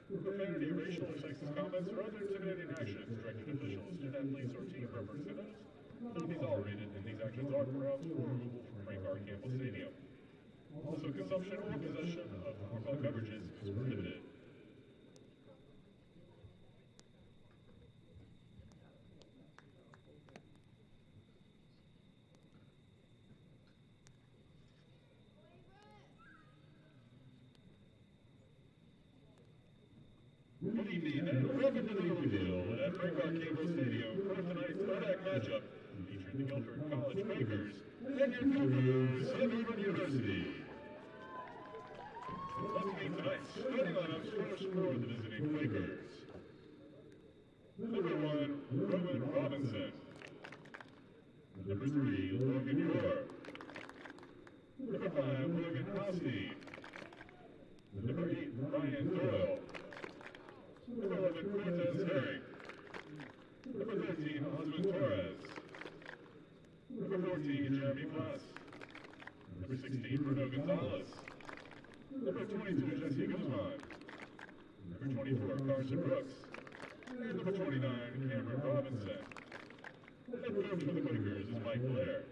Profanity, racial or sexist comments, or other intimidating actions directed at officials, student athletes, or team representatives will not be tolerated, and these actions are corrupt or removal from Frank R. Campbell Stadium. Also, consumption or possession of alcoholic beverages is prohibited. Good evening and welcome to the Louisville at Frank R. Campbell Stadium for tonight's throwback matchup featuring the Guilford College Quakers and your Gophers of Averett University. Let's meet tonight's starting lineups first for the visiting Quakers. Number 1, Rowan Robinson. Number 3, Logan Ure. Number 5, Logan Hosty. Number 8, Ryan Doyle. Number 11, Cortez Herring. Number 13, Osmond Torres. Number 14, Jeremy Plass. Number 16, Bruno Gonzalez. Number 22, Jesse Guzman. Number 24, Carson Brooks. And number 29, Cameron Robinson. The head coach for the Quakers is Mike Blair.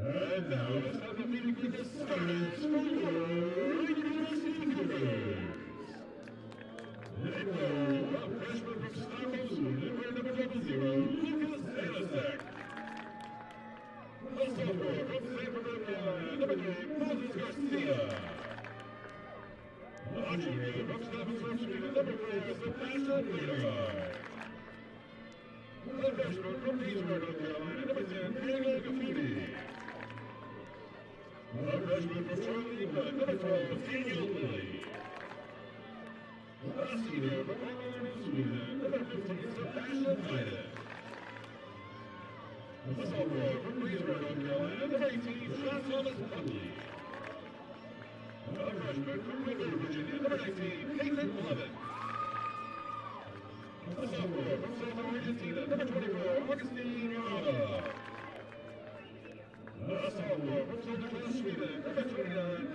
And now let's have the meeting with the starters for your University Cougars. They go a freshman from Stockholm, wearing number 00, Lucas Anasek. A sophomore from Sanford, North Carolina, number 3, Moses Garcia. A junior from Stuyvesant, Sweden, number 4, Sebastian Leonard. A freshman from Leesburg, North Carolina, number 10, Diego Gafuni. A freshman from Charlie, number 12, Daniel Lilly. A senior from Holland, Sweden, number 15, Sebastian Biden. A sophomore from Leesburg, North Carolina, number 18, Sean Thomas Buckley. A freshman from Guilford, Virginia, number 19, Peyton Levin. A sophomore from Salta, Argentina, number 24, Augustine Yamada. A sophomore from Santa Claus, Sweden, number 29,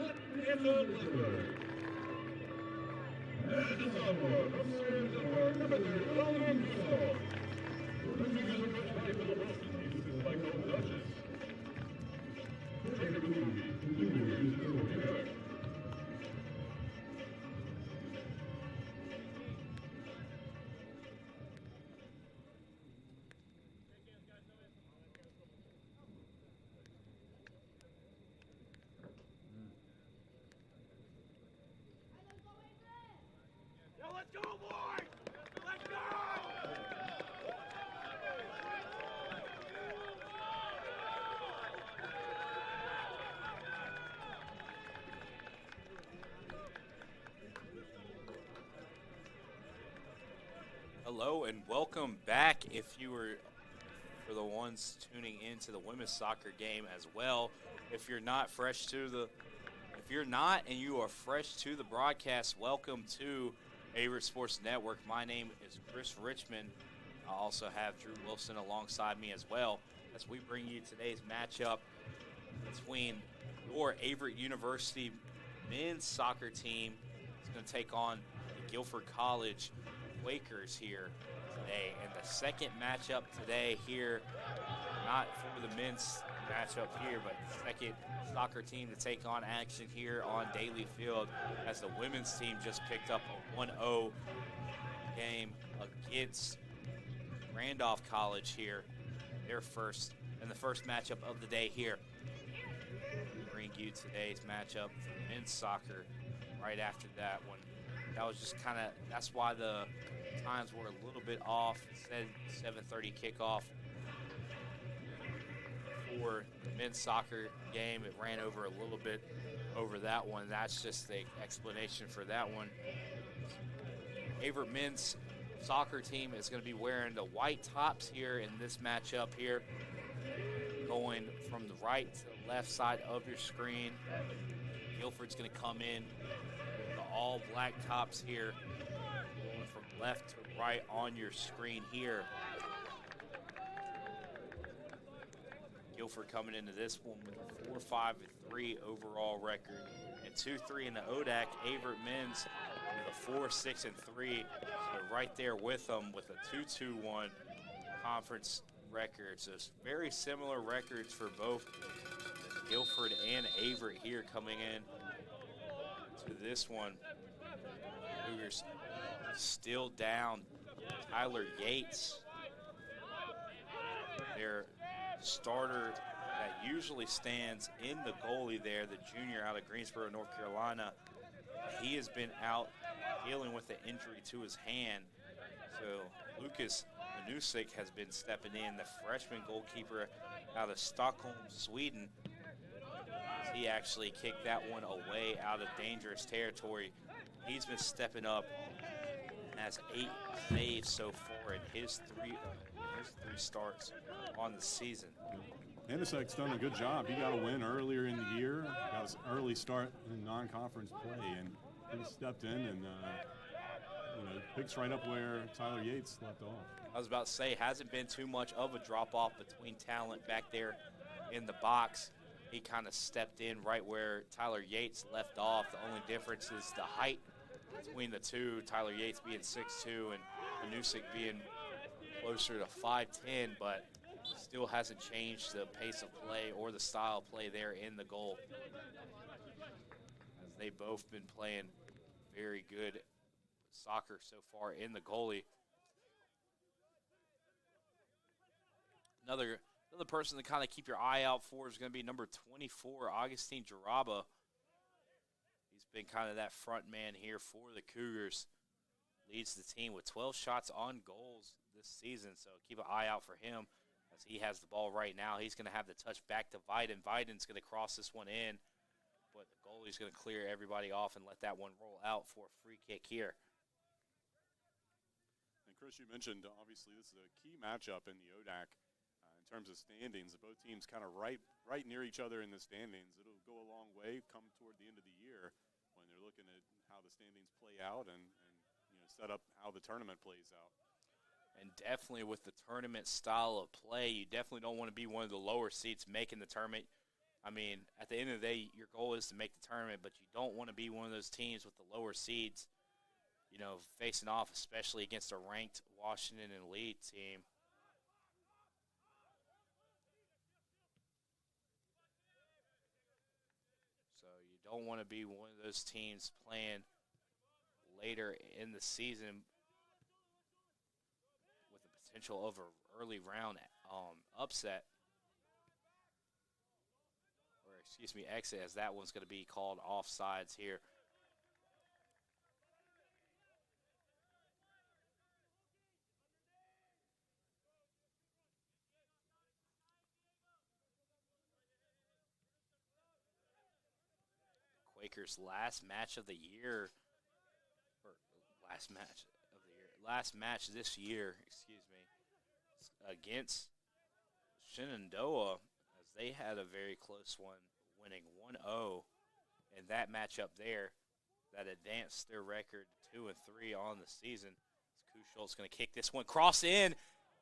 Anton Lindberg. And a sophomore from Sweden, Denmark, number 30, Oliver Gustav. The Quakers are coached by Philip Wilson. He assisted by Cole Dutchess. Trainer Bluey, the Quakers is Courtney Miller. Let's go, boys! Let's go! Hello and welcome back. If you were for the ones tuning into the women's soccer game as well, if you're not and you are fresh to the broadcast, welcome to Averett Sports Network. My name is Chris Richmond. I also have Drew Wilson alongside me as well as we bring you today's matchup between your Averett University men's soccer team. It's going to take on the Guilford College Quakers here today. And the second matchup today here, not for the men's matchup here, but the second soccer team to take on action here on Daly Field, as the women's team just picked up a 1-0 game against Randolph College here. Their first matchup of the day here. Bring you today's matchup for men's soccer right after that one. That was just kind of, that's why the times were a little bit off. It said 7:30 kickoff for the men's soccer game. It ran over a little bit over that one. That's just the explanation for that one. Averett men's soccer team is going to be wearing the white tops here in this matchup here, going from the right to the left side of your screen. Guilford's going to come in with the all black tops here, going from left to right on your screen here. Guilford coming into this one with a 4-5-3 overall record and 2-3 in the ODAC. Averett men's with a 4-6-3. So right there with them with a 2-2-1 conference record. So it's very similar records for both Guilford and Averett here coming in to this one. Cougars still down Tyler Yates, their starter that usually stands in the goalie there, the junior out of Greensboro, North Carolina. He has been out dealing with an injury to his hand. So Lucas Manusik has been stepping in, the freshman goalkeeper out of Stockholm, Sweden. He actually kicked that one away out of dangerous territory. He's been stepping up, has 8 saves so far in his three starts on the season. Manisek's done a good job. He got a win earlier in the year, got his early start in non-conference play, and he stepped in and picks right up where Tyler Yates left off. I was about to say, hasn't been too much of a drop-off between talent back there in the box. He kind of stepped in right where Tyler Yates left off. The only difference is the height between the two, Tyler Yates being 6'2", and Manusik being closer to 5'10", but still hasn't changed the pace of play or the style of play there in the goal, as they've both been playing very good soccer so far in the goalie. Another person to kind of keep your eye out for is going to be number 24, Augustine Jaraba. He's been kind of that front man here for the Cougars. Leads the team with 12 shots on goals this season, so keep an eye out for him as he has the ball right now. He's going to have the touch back to Viden. Viden's going to cross this one in, but the goalie's going to clear everybody off and let that one roll out for a free kick here. And Chris, you mentioned obviously this is a key matchup in the ODAC in terms of standings. Both teams kind of right near each other in the standings. It'll go a long way come toward the end of the year when they're looking at how the standings play out and set up how the tournament plays out. And definitely with the tournament style of play, you definitely don't want to be one of the lower seeds making the tournament. I mean, at the end of the day, your goal is to make the tournament, but you don't want to be one of those teams with the lower seeds, facing off, especially against a ranked Washington and Lee team. So you don't want to be one of those teams playing later in the season with the potential of an early round upset, or exit, as that one's going to be called offsides here. Quakers' last match this year, against Shenandoah, as they had a very close one, winning 1-0 in that matchup there that advanced their record 2-3 on the season. Kuschelt's going to kick this one, cross in,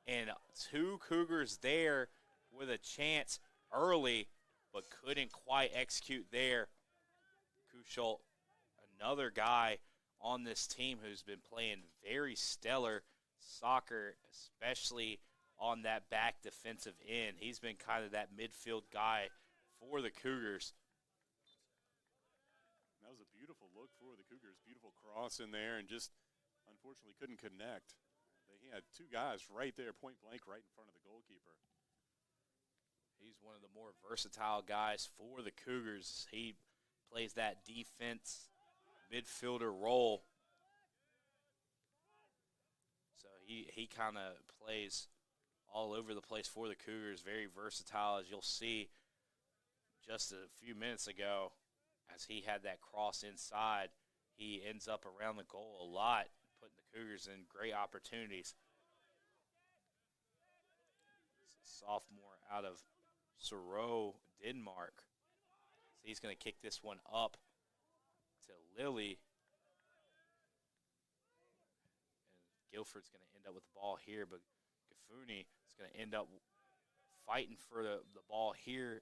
and 2 Cougars there with a chance early, but couldn't quite execute there. Kuschelt, another guy on this team who's been playing very stellar soccer, especially on that back defensive end. He's been kind of that midfield guy for the Cougars. That was a beautiful look for the Cougars. Beautiful cross in there, and just unfortunately couldn't connect. They had 2 guys right there, point blank, right in front of the goalkeeper. He's one of the more versatile guys for the Cougars. He plays that defense midfielder role. So he kind of plays all over the place for the Cougars, very versatile, as you'll see just a few minutes ago. As he had that cross inside, he ends up around the goal a lot, putting the Cougars in great opportunities. It's a sophomore out of Soro, Denmark. So he's going to kick this one up to Lilly. And Guilford's going to end up with the ball here, but Gafuni is going to end up fighting for the ball here.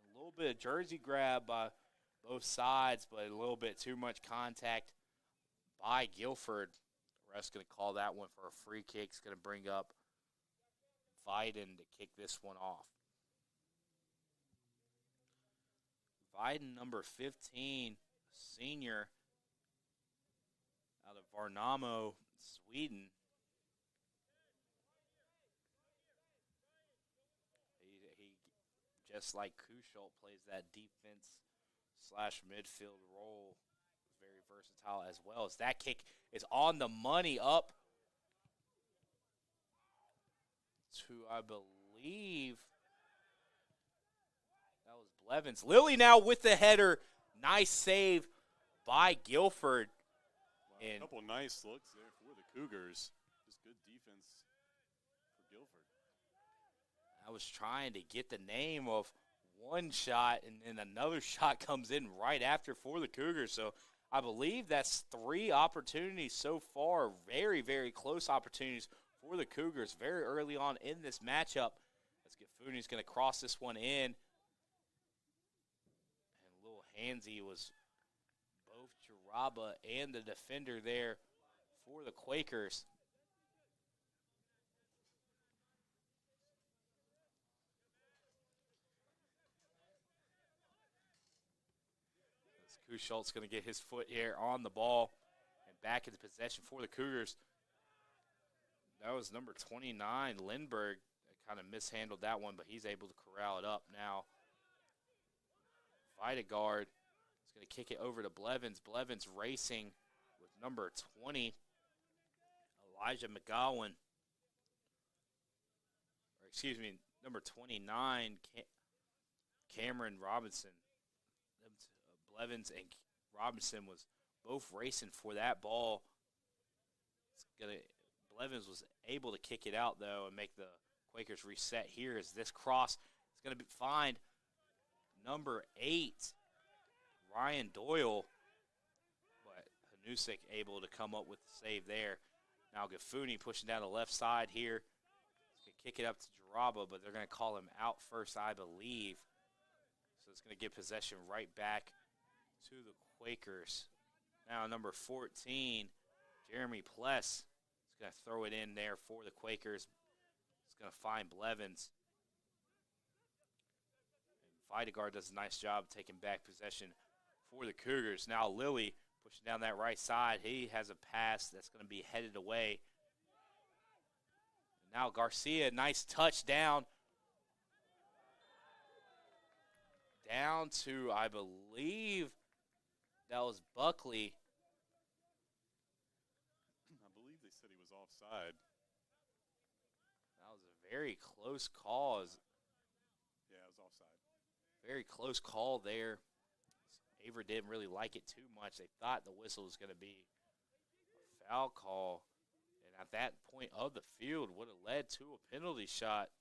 A little bit of jersey grab by both sides, but a little bit too much contact by Guilford. The ref's going to call that one for a free kick. It's going to bring up Viden to kick this one off. Viden, number 15, senior out of Varnamo, Sweden. He just like Kusholt, plays that defense/midfield role. Very versatile as well. As that kick is on the money, up to, I believe, that was Blevins. Lilly now with the header. Nice save by Guilford. Well, a couple nice looks there for the Cougars. Just good defense for Guilford. I was trying to get the name of one shot, and then another shot comes in right after for the Cougars. So I believe that's 3 opportunities so far. Very, very close opportunities for the Cougars very early on in this matchup. As Gifuni's going to cross this one in. And a little handsy was both Jaraba and the defender there for the Quakers. Kusholt's going to get his foot here on the ball and back into possession for the Cougars. That was number 29, Lindbergh, that kind of mishandled that one, but he's able to corral it up now. Videgaard is going to kick it over to Blevins. Blevins racing with number 20, Elijah McGowan. Or excuse me, number 29, Cameron Robinson. Blevins and Robinson was both racing for that ball. Blevins was able to kick it out, though, and make the Quakers reset here as this cross is going to find number 8, Ryan Doyle. But Hanusik able to come up with the save there. Now Gifuni pushing down the left side here. He's going to kick it up to Jaraba, but they're going to call him out first, I believe. So it's going to get possession right back to the Quakers. Now number 14, Jeremy Pless, is going to throw it in there for the Quakers. It's going to find Blevins. And Videgaard does a nice job taking back possession for the Cougars. Now Lilly pushing down that right side. He has a pass that's going to be headed away. And now Garcia, nice touchdown. Down to, I believe, that was Buckley. I believe they said he was offside. That was a very close call. Yeah, it was offside. Very close call there. Averett didn't really like it too much. They thought the whistle was going to be a foul call. And at that point of the field would have led to a penalty shot.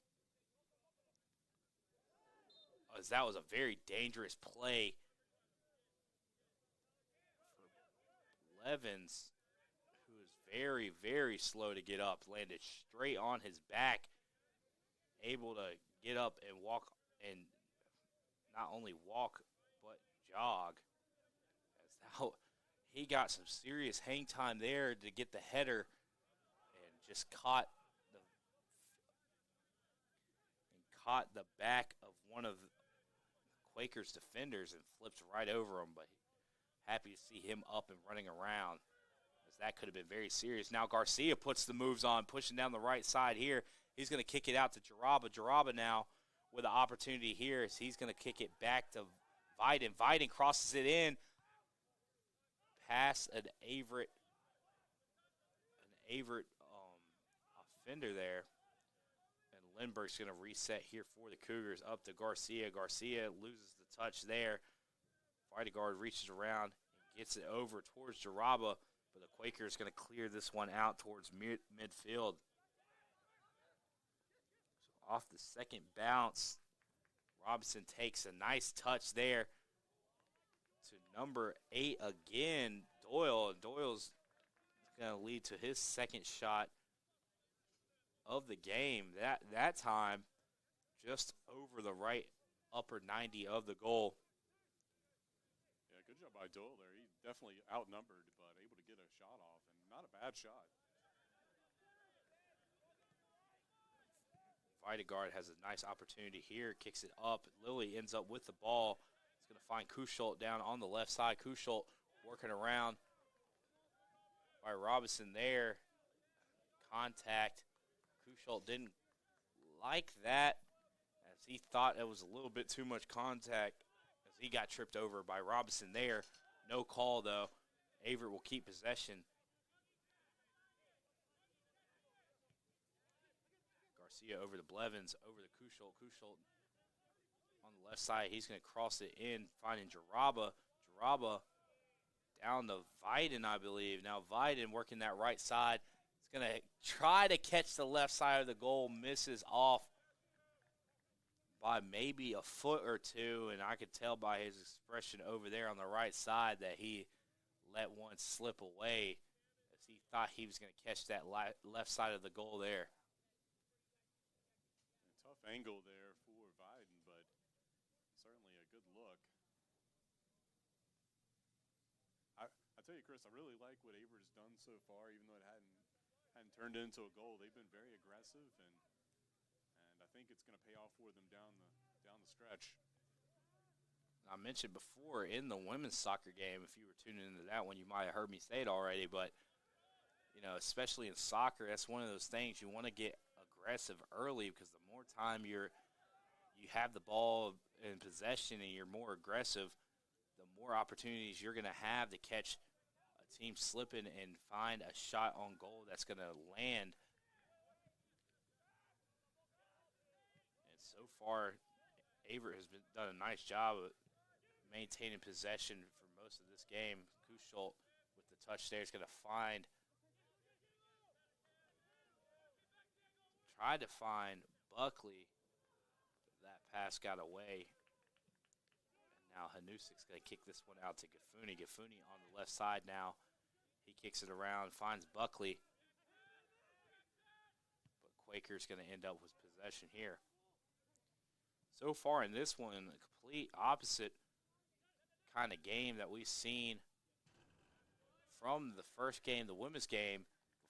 As that was a very dangerous play. Blevins, who is very, very slow to get up, landed straight on his back, able to get up and walk, and not only walk, but jog. As now he got some serious hang time there to get the header and just caught the back of one of the Quakers defenders and flipped right over him, but happy to see him up and running around, as that could have been very serious. Now Garcia puts the moves on, pushing down the right side here. He's going to kick it out to Jaraba. Jaraba now with an opportunity here as he's going to kick it back to Viden. Viden crosses it in, past an Averett offender there. And Lindbergh's going to reset here for the Cougars up to Garcia. Garcia loses the touch there. Videgaard reaches around and gets it over towards Jaraba, but the Quakers going to clear this one out towards midfield. So off the second bounce, Robinson takes a nice touch there to number 8 again, Doyle. Doyle's going to lead to his second shot of the game. That time, just over the right upper 90 of the goal. Yeah, good job by Doyle there. He definitely outnumbered, but able to get a shot off, and not a bad shot. Videgaard has a nice opportunity here, kicks it up. Lilly ends up with the ball. He's going to find Kuschult down on the left side. Kuschult working around by Robinson there. Contact. Kuschult didn't like that, as he thought it was a little bit too much contact, as he got tripped over by Robinson there. No call, though. Averett will keep possession. Garcia over to Blevins, over to Kuschult. Kuschult on the left side. He's going to cross it in, finding Jaraba. Jaraba down to Viden, I believe. Now Viden working that right side. He's going to try to catch the left side of the goal. Misses off by maybe a foot or two, and I could tell by his expression over there on the right side that he let one slip away, as he thought he was going to catch that left side of the goal there. A tough angle there for Viden, but certainly a good look. I tell you, Chris, I really like what Averett's done so far, even though it hadn't turned into a goal. They've been very aggressive, and I think it's going to pay off for them down the stretch. I mentioned before in the women's soccer game, if you were tuning into that one, you might have heard me say it already, but, you know, especially in soccer, that's one of those things you want to get aggressive early, because the more time you have the ball in possession and you're more aggressive, the more opportunities you're going to have to catch a team slipping and find a shot on goal that's going to land. And so far, Averett has done a nice job of maintaining possession for most of this game. Kuschult with the touch there is going to tried to find Buckley. That pass got away. And now Hanusik's going to kick this one out to Gafuni. Gafuni on the left side now. He kicks it around, finds Buckley. But Quaker's going to end up with possession here. So far in this one, a complete opposite kind of game that we've seen from the first game, the women's game.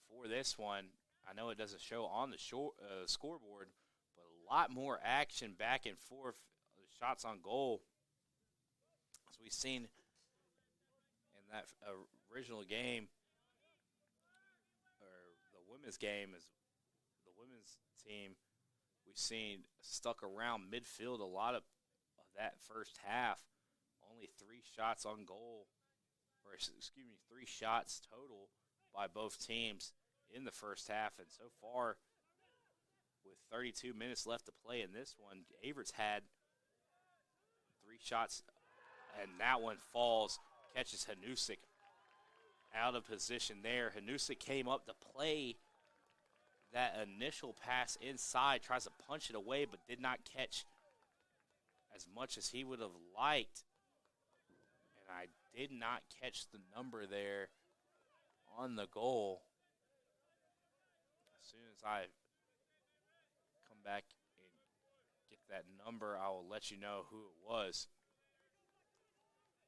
Before this one, I know it doesn't show on the scoreboard, but a lot more action back and forth, shots on goal. As we've seen in that original game, or the women's game, is the women's team, we've seen stuck around midfield a lot of that first half. Only 3 shots on goal, or excuse me, 3 shots total by both teams in the first half. And so far, with 32 minutes left to play in this one, Averett's had 3 shots, and that one falls, catches Hanusik out of position there. Hanusik came up to play that initial pass inside, tries to punch it away, but did not catch as much as he would have liked. And I did not catch the number there on the goal. As soon as I come back and get that number, I will let you know who it was.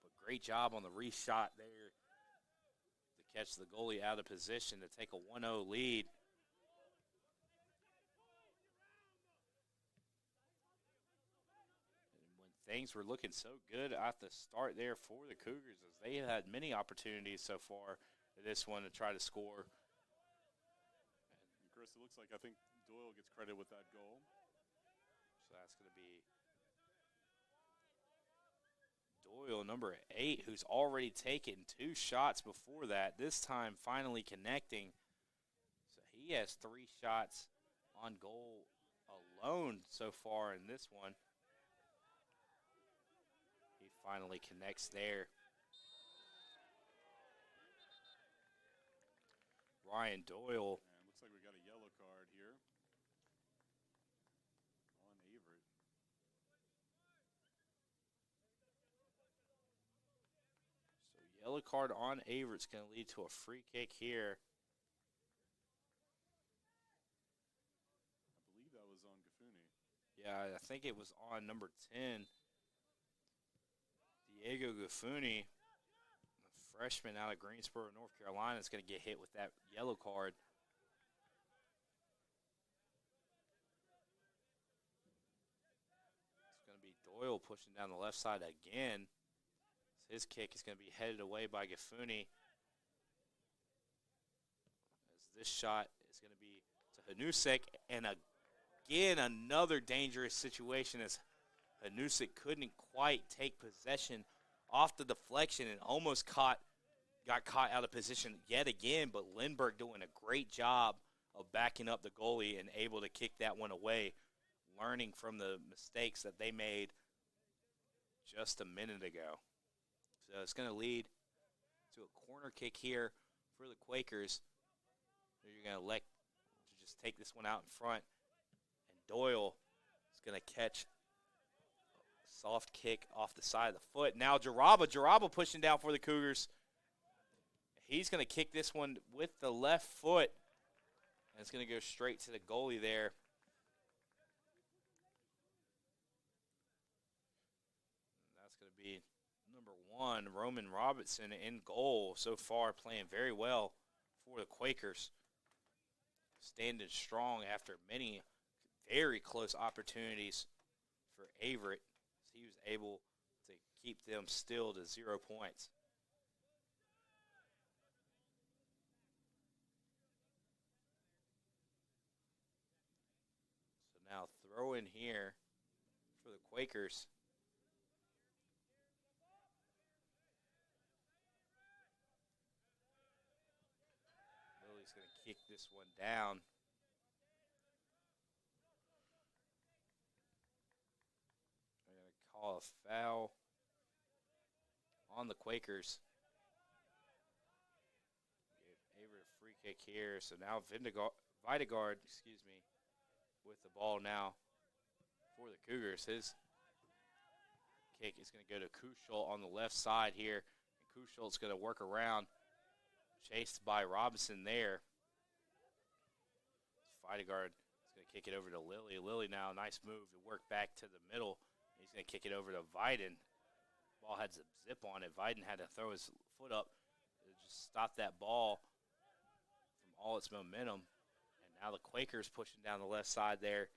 But great job on the reshot there to catch the goalie out of position to take a 1-0 lead. Things were looking so good at the start there for the Cougars, as they had many opportunities so far in this one to try to score. And Chris, it looks like I think Doyle gets credit with that goal. So that's going to be Doyle, number 8, who's already taken 2 shots before that, this time finally connecting. So he has 3 shots on goal alone so far in this one. Finally connects there. Ryan Doyle. And looks like we got a yellow card here on Averett. So yellow card on Averett's going to lead to a free kick here. I believe that was on Gafuni. Yeah, I think it was on number 10, Diego Gafuni, a freshman out of Greensboro, North Carolina, is going to get hit with that yellow card. It's going to be Doyle pushing down the left side again. His kick is going to be headed away by Gafuni. As this shot is going to be to Hanusek, and again another dangerous situation as Hanusek couldn't quite take possession off the deflection and almost got caught out of position yet again, but Lindbergh doing a great job of backing up the goalie and able to kick that one away, learning from the mistakes that they made just a minute ago. So it's going to lead to a corner kick here for the Quakers. You're going to elect to just take this one out in front, and Doyle is going to catch a soft kick off the side of the foot. Now Jaraba pushing down for the Cougars. He's going to kick this one with the left foot, and it's going to go straight to the goalie there. And that's going to be number 1, Roman Robertson, in goal so far, playing very well for the Quakers. Standing strong after many very close opportunities for Averett. He was able to keep them still to 0 points. So now throw in here for the Quakers. Lily's going to kick this one down. They're going to call a foul on the Quakers. Give Averett a free kick here. So now Videgard, with the ball now for the Cougars. His kick is going to go to Kuschel on the left side here. And Kuschel's going to work around. Chased by Robinson there. Videgard is going to kick it over to Lilly. Lilly now, nice move to work back to the middle. He's going to kick it over to Viden. Ball had some zip on it. Viden had to throw his foot up to just stop that ball from all its momentum. And now the Quakers pushing down the left side there.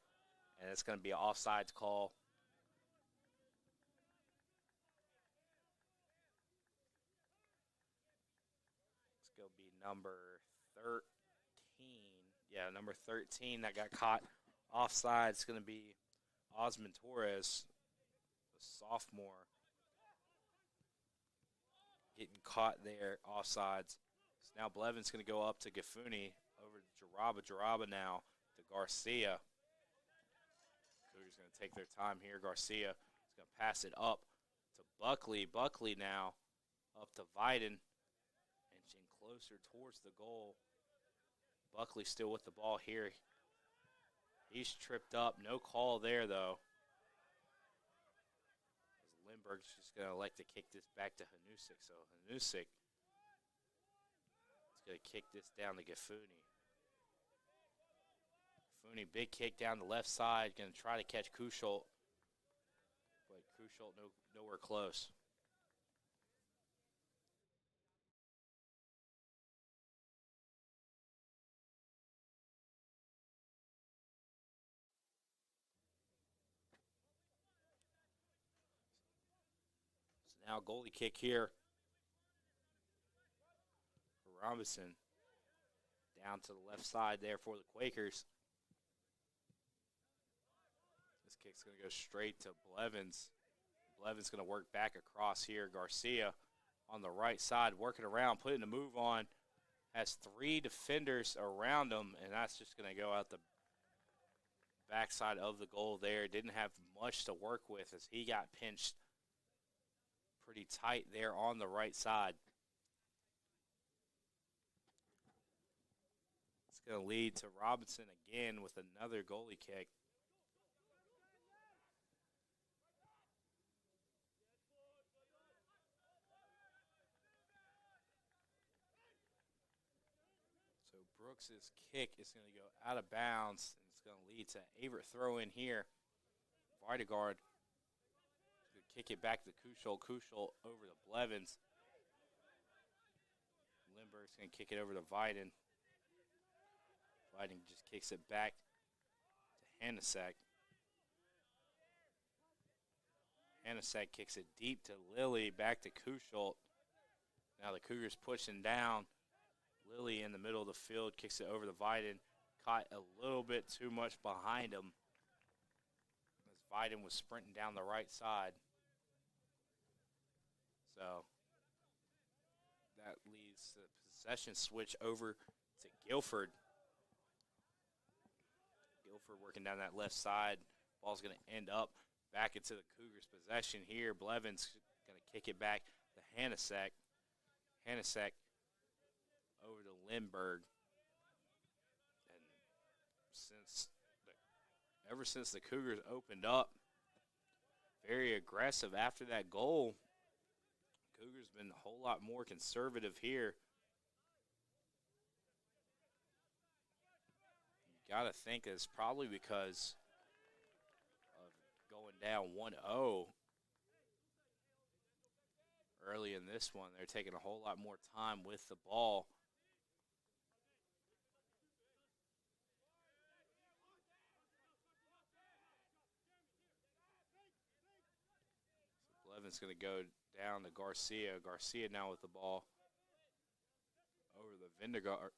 And it's going to be an offsides call. It's going to be number 13. Yeah, number 13 that got caught offside. It's going to be Osmond Torres, the sophomore, getting caught there offsides. So now Blevin's going to go up to Gafuni, over to Jaraba. Jaraba now to Garcia. Cougars going to take their time here. Garcia is going to pass it up to Buckley. Buckley now up to Viden, inching closer towards the goal. Buckley still with the ball here. He's tripped up. No call there, though. As Lindbergh's just going to elect to kick this back to Hanusek. So Hanusek is going to kick this down to Gafuni. Gafuni, big kick down the left side. Going to try to catch Kuschel. But Kuschel nowhere close. Now goalie kick here for Robinson. Down to the left side there for the Quakers. This kick's going to go straight to Blevins. Blevins going to work back across here. Garcia on the right side, working around, putting the move on. Has 3 defenders around him, and that's just going to go out the backside of the goal there. Didn't have much to work with as he got pinched pretty tight there on the right side. It's going to lead to Robinson again with another goalie kick. So Brooks's kick is going to go out of bounds, and it's going to lead to Averett throw in here Videgard kick it back to Kuschel. Kuschel over to Blevins. Lindbergh's going to kick it over to Viden. Viden just kicks it back to Hanasek. Hanasek kicks it deep to Lilly, back to Kuschel. Now the Cougars pushing down. Lilly in the middle of the field kicks it over to Viden. Caught a little bit too much behind him as Viden was sprinting down the right side. So that leads to the possession switch over to Guilford. Guilford working down that left side. Ball's going to end up back into the Cougars' possession here. Blevins going to kick it back to Hanasek. Hanasek over to Lindbergh. And ever since the Cougars opened up, very aggressive after that goal, Cougars been a whole lot more conservative here. You got to think it's probably because of going down 1-0 early in this one. They're taking a whole lot more time with the ball. So Blevins going to go down to Garcia. Garcia now with the ball over the Videgard.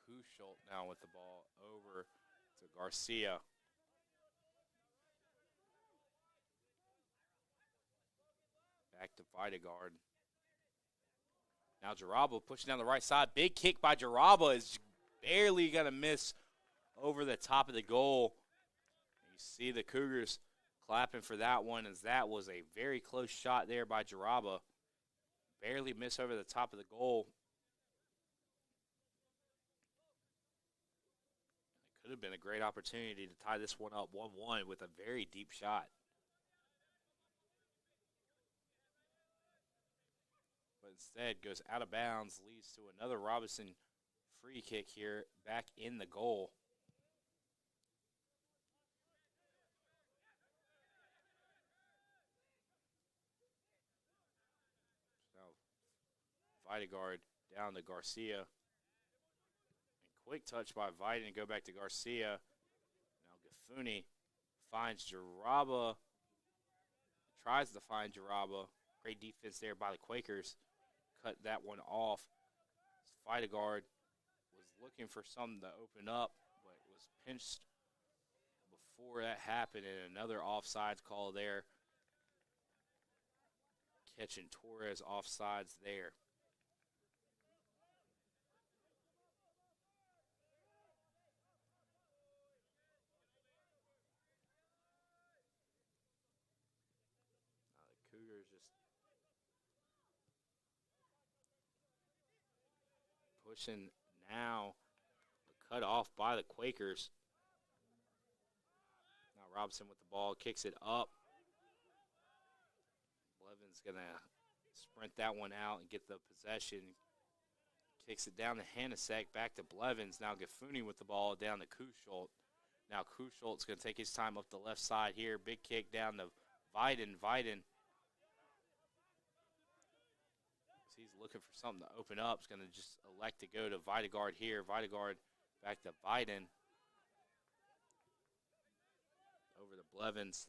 Kuschel now with the ball over to Garcia. Back to Videgard. Now Jaraba pushing down the right side. Big kick by Jaraba is barely going to miss over the top of the goal. You see the Cougars clapping for that one, as that was a very close shot there by Jaraba. Barely missed over the top of the goal. It could have been a great opportunity to tie this one up 1-1 with a very deep shot. But instead goes out of bounds, leads to another Robinson free kick here back in the goal. Now Videgard down to Garcia. And quick touch by Viden to go back to Garcia. Now Gafuni finds Jaraba. Tries to find Jaraba. Great defense there by the Quakers. Cut that one off. Videgard was looking for something to open up, but was pinched before that happened, and another offsides call there. Catching Torres offsides there. Now the Cougars just pushing now, cut off by the Quakers. Now Robinson with the ball, kicks it up. Blevins going to sprint that one out and get the possession. Kicks it down to Hanasek, back to Blevins. Now Gafuni with the ball down to Kuschel. Now Kuschel's going to take his time up the left side here. Big kick down to Viden. Viden, he's looking for something to open up. He's going to just elect to go to Videgard here. Videgard back to Viden. Over to Blevins.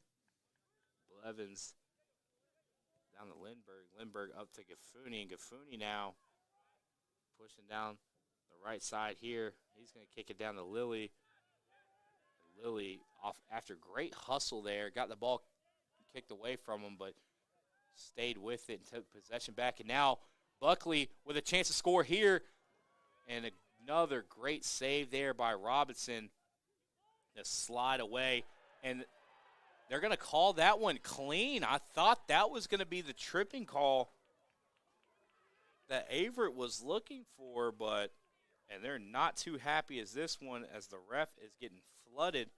Blevins down to Lindbergh. Lindbergh up to Gafuni. And Gafuni now pushing down the right side here. He's going to kick it down to Lilly. Lilly, off after great hustle there, got the ball kicked away from him, but stayed with it and took possession back. And now Buckley with a chance to score here. And another great save there by Robinson to slide away. And they're going to call that one clean. I thought that was going to be the tripping call that Averett was looking for, and they're not too happy as this one, as the ref is getting flooded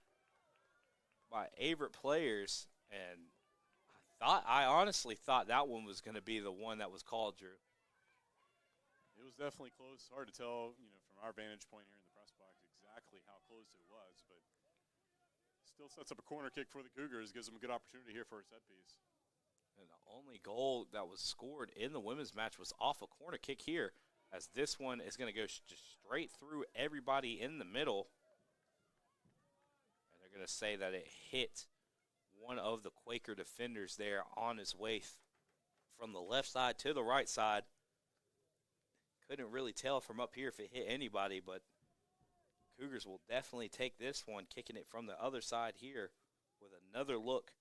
by Averett players. And I honestly thought that one was going to be the one that was called, Drew. It was definitely close. Hard to tell, from our vantage point here in the press box exactly close it was, but still sets up a corner kick for the Cougars, gives them a good opportunity here for a set piece. And the only goal that was scored in the women's match was off a corner kick here, as this one is going to go just straight through everybody in the middle. And they're going to say that it hit one of the Quaker defenders there on his way from the left side to the right side. Couldn't really tell from up here if it hit anybody, but Cougars will definitely take this one, kicking it from the other side here with another look.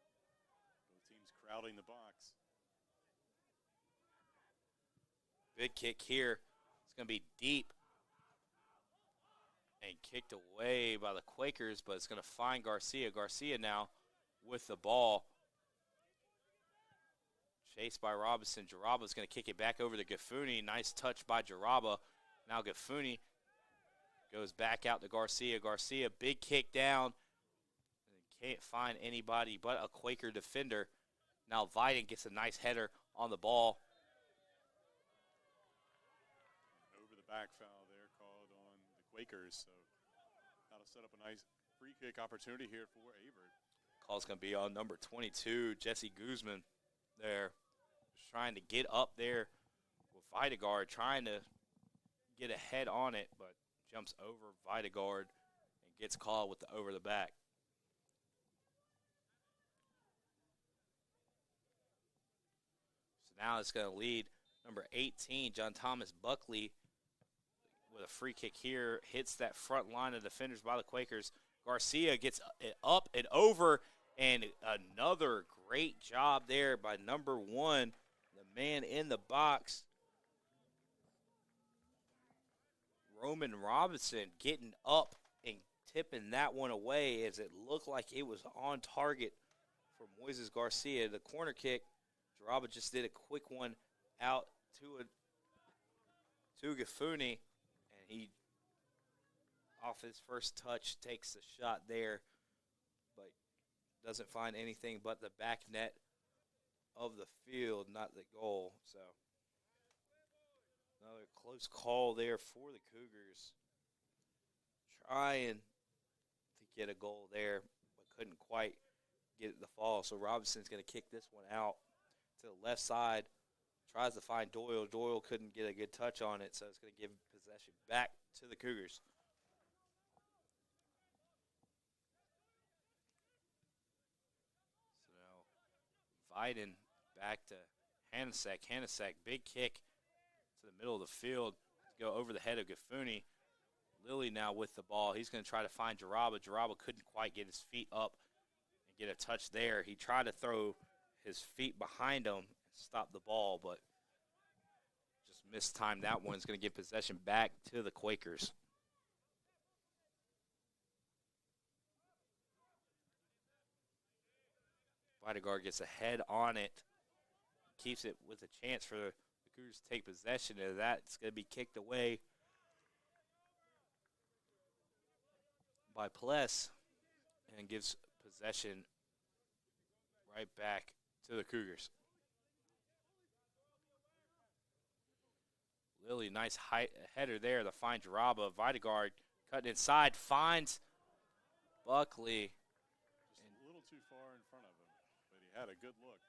Both teams crowding the box. Big kick here. It's going to be deep and kicked away by the Quakers, but it's going to find Garcia. Garcia now with the ball. Chased by Robinson. Jaraba's going to kick it back over to Gafuni. Nice touch by Jaraba. Now Gafuni goes back out to Garcia. Garcia, big kick down. Can't find anybody but a Quaker defender. Now Viden gets a nice header on the ball. Over the back foul there called on the Quakers. So that'll set up a nice free kick opportunity here for Averett. Call's going to be on number 22, Jesse Guzman there. Just trying to get up there with Videgard, trying to get a head on it, but jumps over Videgard and gets called with the over the back. So now it's going to lead number 18, John Thomas Buckley, with a free kick here. Hits that front line of defenders by the Quakers. Garcia gets it up and over, and another great job there by number 1, the man in the box. Roman Robinson getting up and tipping that one away as it looked like it was on target for Moises Garcia. The corner kick, Jaraba just did a quick one out to Gafuni, and he, off his first touch, takes the shot there, but doesn't find anything but the back net of the field, not the goal. So another close call there for the Cougars. Trying to get a goal there, but couldn't quite get it to fall. So Robinson's going to kick this one out to the left side. Tries to find Doyle. Doyle couldn't get a good touch on it, so it's going to give possession back to the Cougars. So now Viden back to Hanasek. Hanasek, big kick to the middle of the field to go over the head of Gafuni. Lilly now with the ball. He's going to try to find Jaraba. Jaraba couldn't quite get his feet up and get a touch there. He tried to throw his feet behind him and stop the ball, but just mistimed that one. Is going to give possession back to the Quakers. Videgard gets a head on it. Keeps it with a chance for the Cougars to take possession of that. It's going to be kicked away by Pless and gives possession right back to the Cougars. Lilly, nice header there to find Jaraba. Videgard cutting inside, finds Buckley. Just a little too far in front of him, but he had a good look.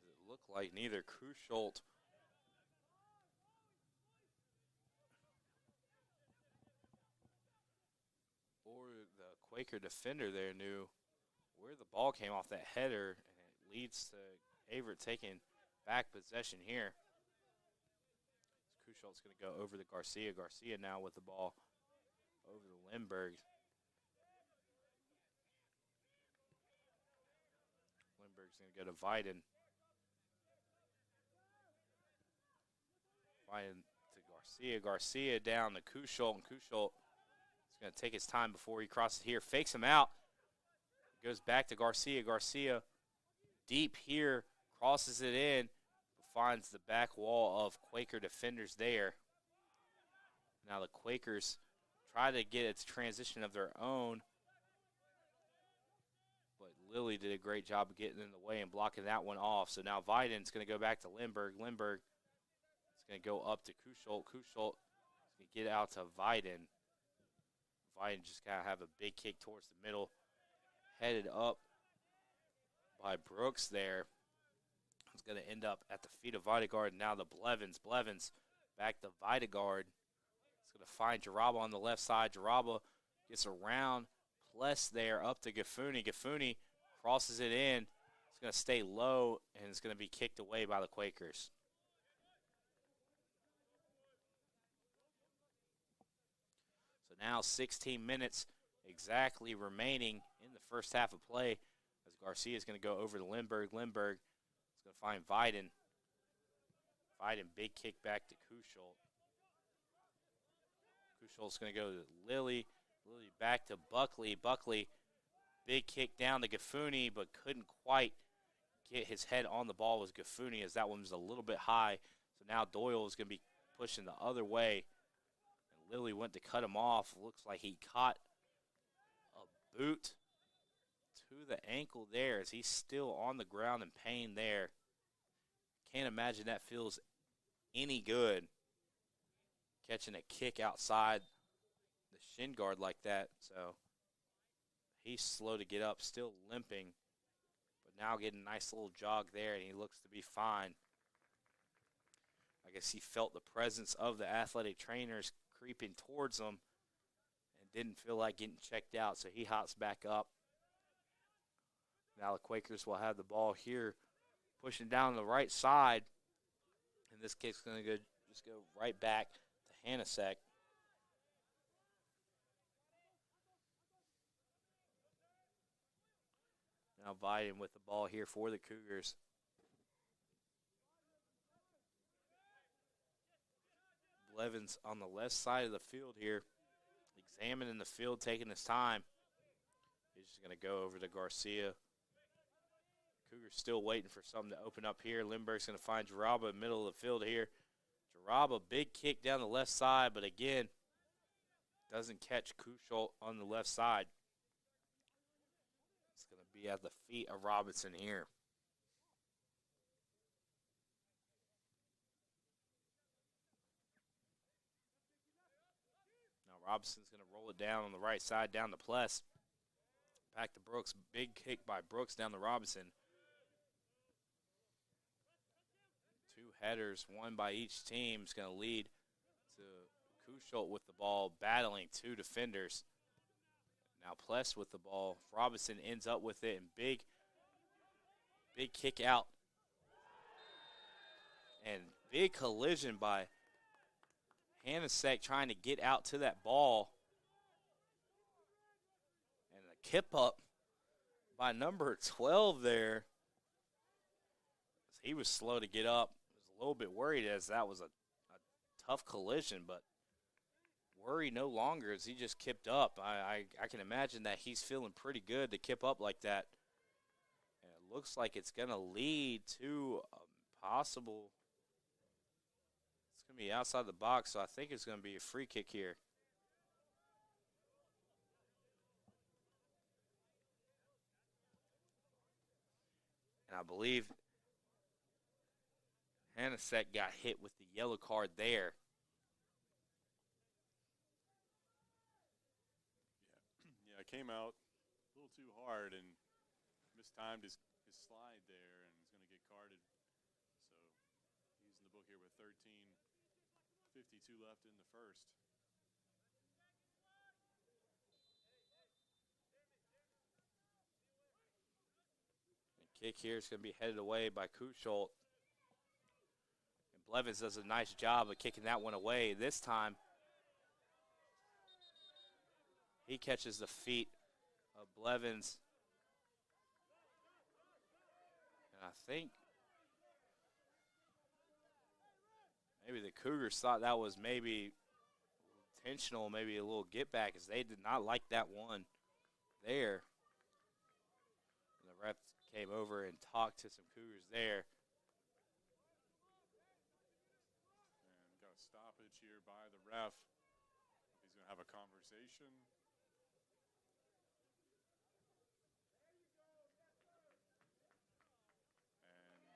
It looked like neither Krusholt or the Quaker defender there knew where the ball came off that header, and it leads to Averett taking back possession here. Krusholt's going to go over to Garcia. Garcia now with the ball over to Lindbergh. Lindbergh's going to go to Viden. Viden to Garcia. Garcia down to Krusholt, and Krusholt is going to take his time before he crosses here. Fakes him out. Goes back to Garcia. Garcia deep here, crosses it in, finds the back wall of Quaker defenders there. Now the Quakers try to get a transition of their own. But Lilly did a great job of getting in the way and blocking that one off. So now Viden's going to go back to Lindbergh. Lindbergh is going to go up to Kuschult. Kuschult is going to get out to Viden. Viden just kind of have a big kick towards the middle. Headed up by Brooks there. It's going to end up at the feet of Videgaard. Now the Blevins. Blevins back to Videgaard. It's going to find Jaraba on the left side. Jaraba gets around Pless there up to Gafuni. Gafuni crosses it in. It's going to stay low, and it's going to be kicked away by the Quakers. So now 16 minutes exactly remaining in the first half of play as Garcia is going to go over to Lindbergh. Lindbergh is going to find Viden. Viden, big kick back to Kuschult. Kuschult's going to go to Lilly. Lilly back to Buckley. Buckley, big kick down to Gafuni, but couldn't quite get his head on the ball with Gafuni as that one was a little bit high. So now Doyle is going to be pushing the other way. And Lilly went to cut him off. Looks like he caught a boot to the ankle there as he's still on the ground in pain there. Can't imagine that feels any good, catching a kick outside the shin guard like that. So he's slow to get up, still limping, but now getting a nice little jog there, and he looks to be fine. I guess he felt the presence of the athletic trainers creeping towards him and didn't feel like getting checked out, so he hops back up. Now the Quakers will have the ball here, pushing down the right side, and this kick's going to just go right back to Hanasek. Now Viden with the ball here for the Cougars. Blevins on the left side of the field here, examining the field, taking his time. He's just going to go over to Garcia. Cougars still waiting for something to open up here. Lindbergh's going to find Jaraba in the middle of the field here. Jaraba, big kick down the left side, but again, doesn't catch Kuschult on the left side. It's going to be at the feet of Robinson here. Now Robinson's going to roll it down on the right side, down to Pless. Back to Brooks. Big kick by Brooks down to Robinson. Two headers, one by each team, is going to lead to Kuschult with the ball, battling two defenders. Now Pless with the ball. Robinson ends up with it, and big kick out. And big collision by Hanasek trying to get out to that ball. And a kip up by number 12 there. He was slow to get up. A little bit worried as that was a tough collision, but worry no longer as he just kipped up. I can imagine that he's feeling pretty good to kip up like that. And it looks like it's going to lead to a possible, it's going to be outside the box, so I think it's going to be a free kick here. And I believe Hanasek got hit with the yellow card there. Yeah, it came out a little too hard and mistimed his slide there, and he's going to get carded. So he's in the book here with 13:52 left in the first. The kick here is going to be headed away by Kuschult. Blevins does a nice job of kicking that one away. This time, he catches the feet of Blevins. And I think maybe the Cougars thought that was maybe intentional, maybe a little get back, as they did not like that one there. And the ref came over and talked to some Cougars there. Stoppage here by the ref. He's going to have a conversation. And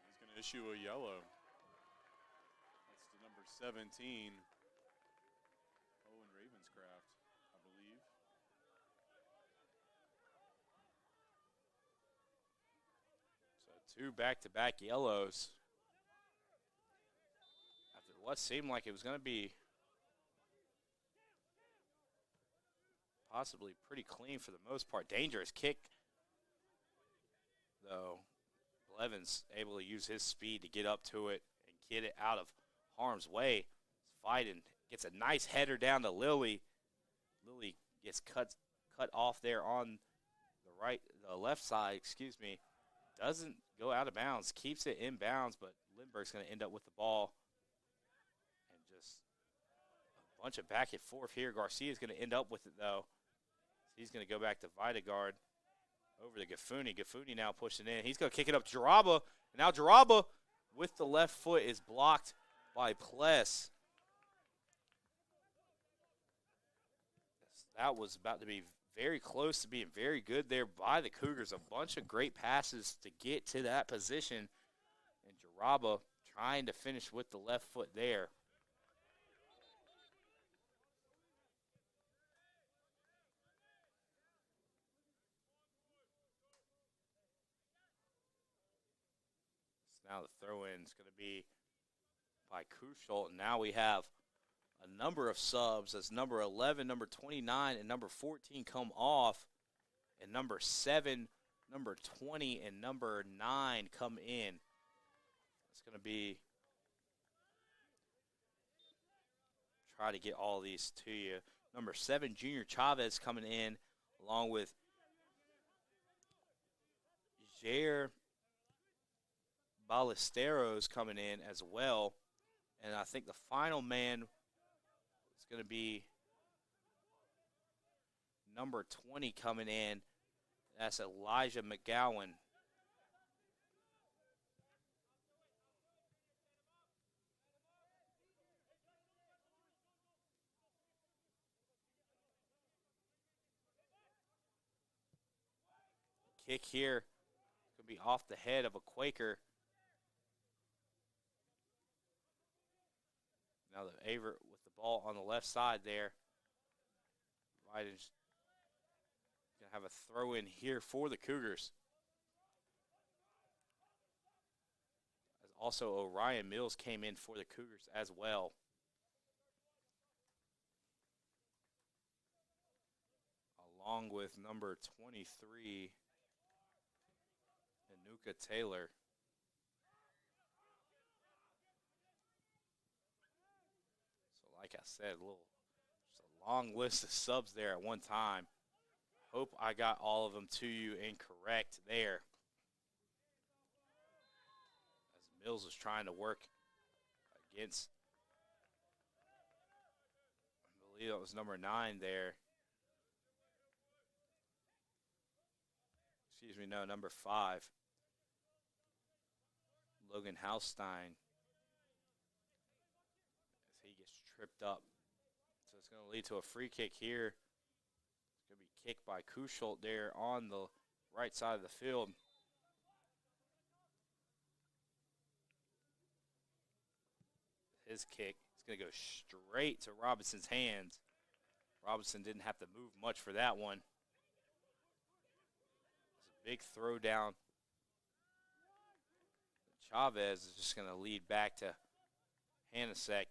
he's going to issue a yellow. That's the number 17, Owen Ravenscraft, I believe. So 2 back-to-back yellows. After what seemed like it was going to be possibly pretty clean for the most part. Dangerous kick, though. Blevins able to use his speed to get up to it and get it out of harm's way. He's fighting, gets a nice header down to Lilly. Lilly gets cut off there on the left side, Doesn't go out of bounds, keeps it in bounds, but Lindbergh's going to end up with the ball. And just a bunch of back and forth here. Garcia's going to end up with it, though. He's going to go back to Videgard over to Gafuni. Gafuni now pushing in. He's going to kick it up to Jaraba. And now Jaraba with the left foot is blocked by Pless. That was about to be very close to being very good there by the Cougars. A bunch of great passes to get to that position. And Jaraba trying to finish with the left foot there. Now the throw-in is going to be by Kuschel. And now we have a number of subs as number 11, number 29, and number 14 come off. And number 7, number 20, and number 9 come in. It's going to be try to get all these to you. Number 7, Junior Chavez coming in along with Jair Ballesteros coming in as well. And I think the final man is going to be number 20 coming in. That's Elijah McGowan. Kick here. Could be off the head of a Quaker. Now the Averett with the ball on the left side there. Biden's going to have a throw in here for the Cougars. As also Orion Mills came in for the Cougars as well. Along with number 23, Anuka Taylor. Like I said, just a long list of subs there at one time. Hope I got all of them to you incorrect there. As Mills was trying to work against, I believe that was number 9 there. No, number 5. Logan Haustein. Tripped up. So it's going to lead to a free kick here. It's going to be kicked by Kuschel there on the right side of the field. His kick is going to go straight to Robinson's hands. Robinson didn't have to move much for that one. It's a big throw down. Chavez is just going to lead back to Hanasek.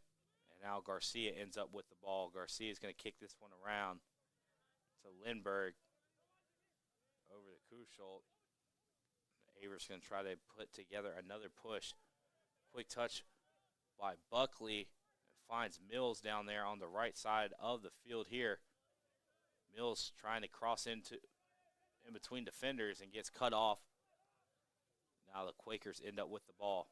Now Garcia ends up with the ball. Garcia is going to kick this one around to Lindbergh over to Kuschel. Averett's going to try to put together another push. Quick touch by Buckley. It finds Mills down there on the right side of the field here. Mills trying to cross in between defenders and gets cut off. Now the Quakers end up with the ball.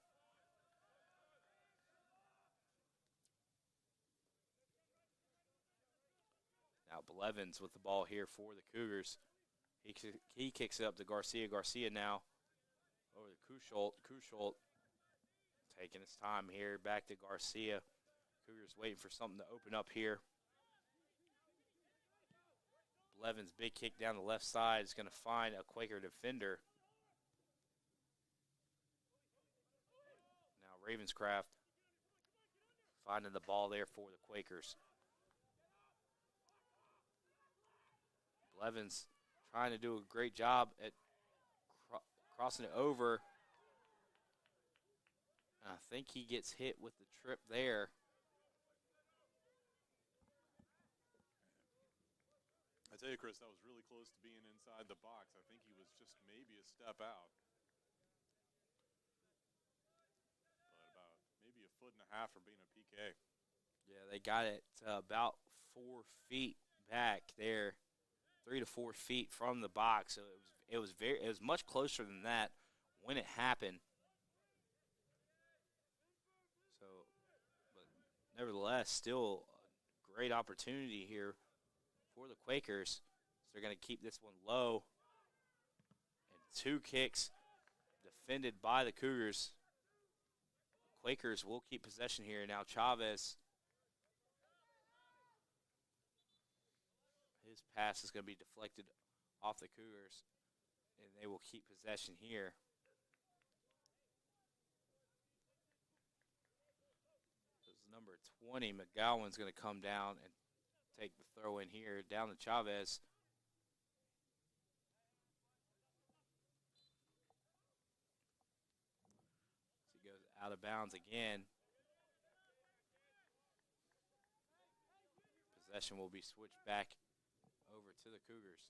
Now Blevins with the ball here for the Cougars. He kicks it up to Garcia. Garcia now over to Kuschel. Kuschel taking his time here. Back to Garcia. Cougars waiting for something to open up here. Levin's big kick down the left side is going to find a Quaker defender. Now Ravenscraft finding the ball there for the Quakers. Levin's trying to do a great job at crossing it over. I think he gets hit with the trip there. I tell you, Chris, that was really close to being inside the box. I think he was just maybe a step out. But about maybe a foot and a half from being a PK. Yeah, they got it about 4 feet back there, 3 to 4 feet from the box. So it was much closer than that when it happened. So, but nevertheless, still a great opportunity here for the Quakers. So they're going to keep this one low. And 2 kicks defended by the Cougars. Quakers will keep possession here. Now Chavez, his pass is going to be deflected off the Cougars, and they will keep possession here. So number 20, McGowan's going to come down and take the throw in here, down to Chavez. So he goes out of bounds again. Possession will be switched back over to the Cougars.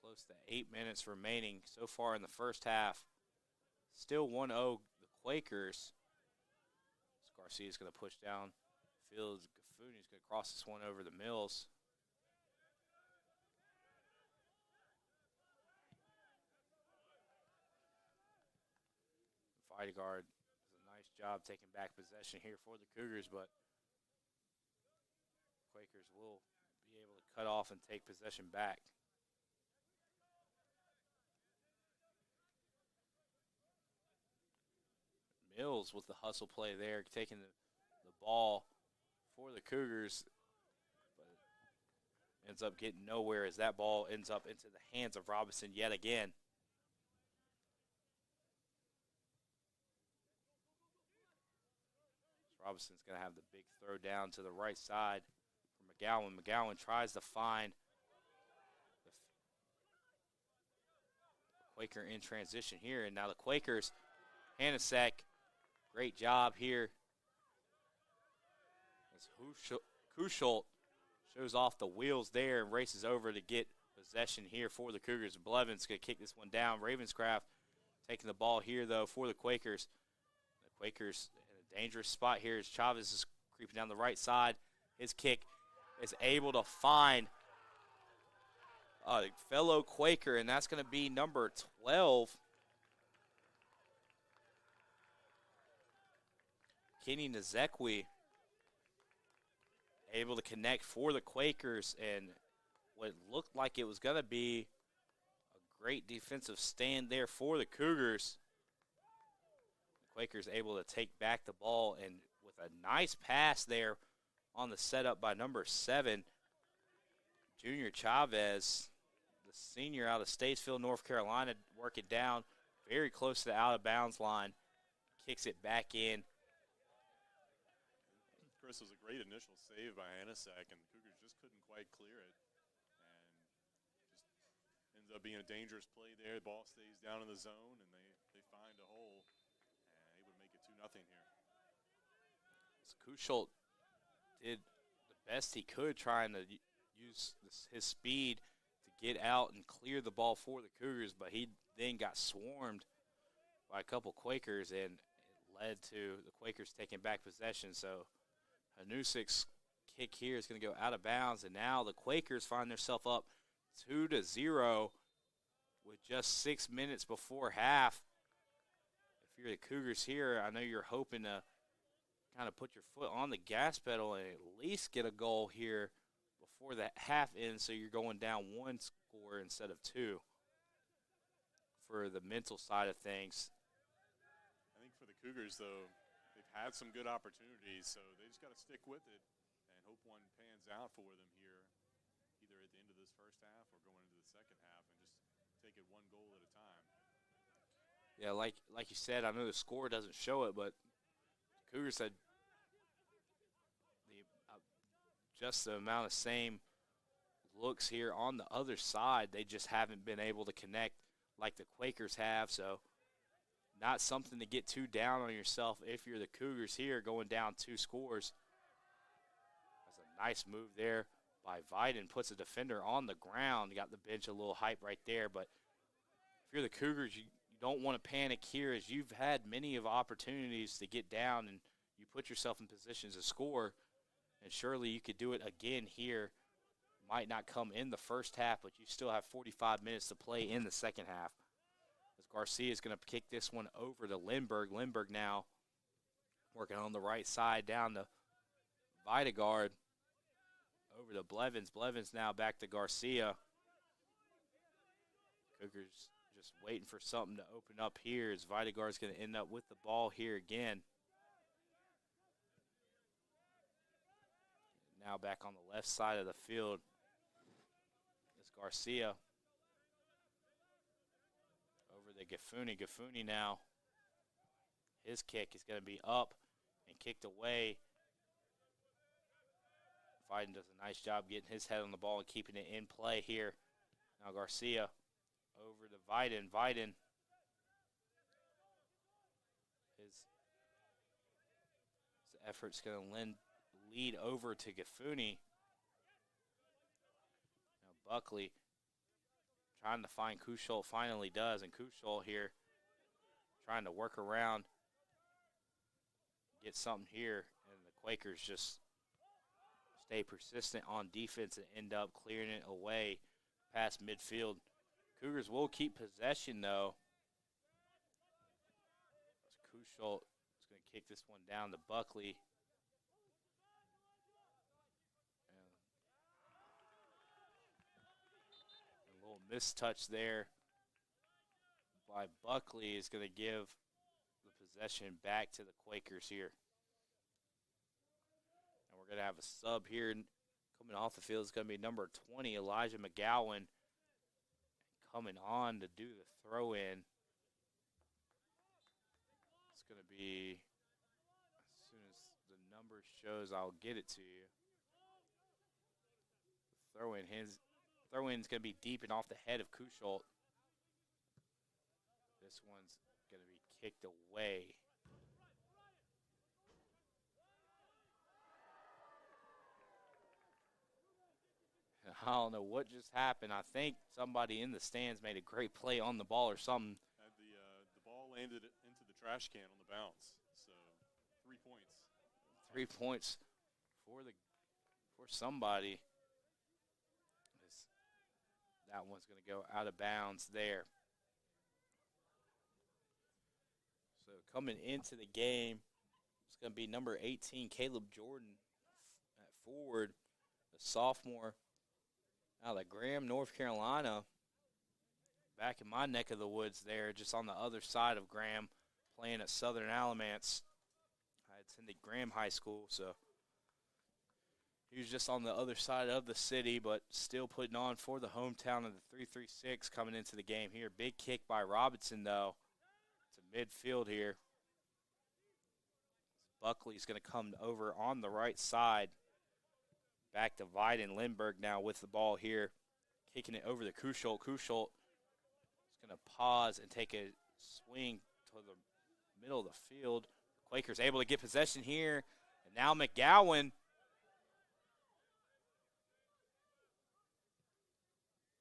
Close to 8 minutes remaining so far in the first half. Still 1-0 the Quakers. Garcia's going to push down field. Gafuni's going to cross this one over the Mills. Fidegaard does a nice job taking back possession here for the Cougars, but Quakers will be able to cut off and take possession back. Mills with the hustle play there, taking the ball for the Cougars, but ends up getting nowhere as that ball ends up into the hands of Robinson yet again. Robinson's going to have the big throw down to the right side for McGowan. McGowan tries to find the Quaker in transition here, and now the Quakers, Hanasek, great job here as Kuschult shows off the wheels there and races over to get possession here for the Cougars. Blevins going to kick this one down. Ravenscraft taking the ball here, though, for the Quakers. The Quakers in a dangerous spot here as Chavez is creeping down the right side. His kick is able to find a fellow Quaker, and that's going to be number 12. Kenny Nazekwi able to connect for the Quakers, and what looked like it was going to be a great defensive stand there for the Cougars. The Quakers able to take back the ball, and with a nice pass there on the setup by number 7, Junior Chavez, the senior out of Statesville, North Carolina, working down very close to the out-of-bounds line, kicks it back in. Chris, was a great initial save by Hanasek, and the Cougars just couldn't quite clear it. And just ends up being a dangerous play there. The ball stays down in the zone, and they find a hole, and able to make it 2-0 here. So Kuschult did the best he could trying to use his speed to get out and clear the ball for the Cougars, but he then got swarmed by a couple Quakers, and it led to the Quakers taking back possession. So Hanusik's kick here is going to go out of bounds, and now the Quakers find themselves up 2-0 with just 6 minutes before half. If you're the Cougars here, I know you're hoping to kind of put your foot on the gas pedal and at least get a goal here before the half ends, so you're going down 1 score instead of 2 for the mental side of things. I think for the Cougars, though, they've had some good opportunities, so they just got to stick with it and hope one pans out for them here, either at the end of this first half or going into the second half, and just take it one goal at a time. Yeah, like you said, I know the score doesn't show it, but Cougars had just the amount of same looks here on the other side. They just haven't been able to connect like the Quakers have, so not something to get too down on yourself if you're the Cougars here going down 2 scores. That's a nice move there by Viden. Puts a defender on the ground. You got the bench a little hype right there, but if you're the Cougars, you don't want to panic here, as you've had many of opportunities to get down and you put yourself in positions to score, and surely you could do it again here. Might not come in the first half, but you still have 45 minutes to play in the second half. As Garcia is going to kick this one over to Lindbergh. Lindbergh now working on the right side down to Videgard. Over to Blevins. Blevins now back to Garcia. Cougars just waiting for something to open up here, as Videgard's going to end up with the ball here again. Now back on the left side of the field is Garcia. Over to Gafuni. Gafuni now, his kick is going to be up and kicked away. Viden does a nice job getting his head on the ball and keeping it in play here. Now Garcia over to Viden. Viden, his effort's going to lead over to Gafuni. Now Buckley trying to find Kushol, finally does, and Kushol here trying to work around, get something here, and the Quakers just stay persistent on defense and end up clearing it away past midfield. Cougars will keep possession, though. Kushol is going to kick this one down to Buckley. A little mistouch there by Buckley is going to give the possession back to the Quakers here. And we're going to have a sub here coming off the field. It's going to be number 20, Elijah McGowan, coming on to do the throw-in. It's going to be, as soon as the number shows, I'll get it to you. The throw-in is going to be deep and off the head of Kushol. This one's going to be kicked away. I don't know what just happened. I think somebody in the stands made a great play on the ball or something. The ball landed into the trash can on the bounce. So 3 points. 3 points for somebody. That one's going to go out of bounds there. So coming into the game, it's going to be number 18, Caleb Jordan at forward, the sophomore out of Graham, North Carolina. Back in my neck of the woods there, just on the other side of Graham, playing at Southern Alamance. I attended Graham High School, so he was just on the other side of the city, but still putting on for the hometown of the 336 coming into the game here. Big kick by Robinson, though, to midfield here. Buckley's going to come over on the right side. Back to Viden. Lindbergh now with the ball here, kicking it over to Kushol. Kushol is going to pause and take a swing to the middle of the field. Quakers able to get possession here, and now McGowan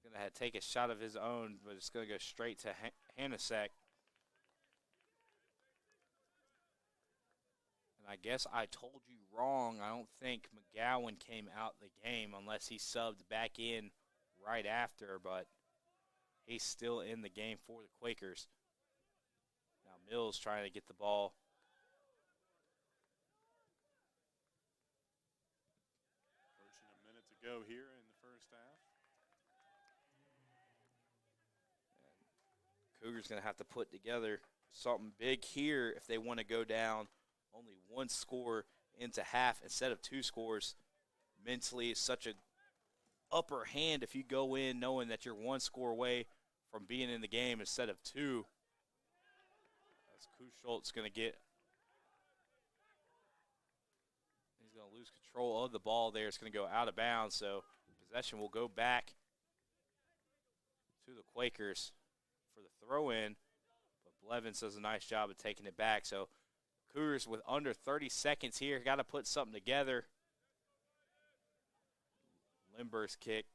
going to take a shot of his own, but it's going to go straight to Hanasek. And I guess I told you wrong. I don't think McGowan came out the game unless he subbed back in right after, but he's still in the game for the Quakers. Now Mills trying to get the ball. Approaching a minute to go here in the first half. And Cougars going to have to put together something big here if they want to go down only one score into half instead of two scores. Mentally, it's such a upper hand if you go in knowing that you're one score away from being in the game instead of two. As Kuschult's going to get, he's going to lose control of the ball there. It's going to go out of bounds, so possession will go back to the Quakers for the throw-in, but Blevins does a nice job of taking it back. So Cougars with under 30 seconds here, got to put something together. Blevins' kick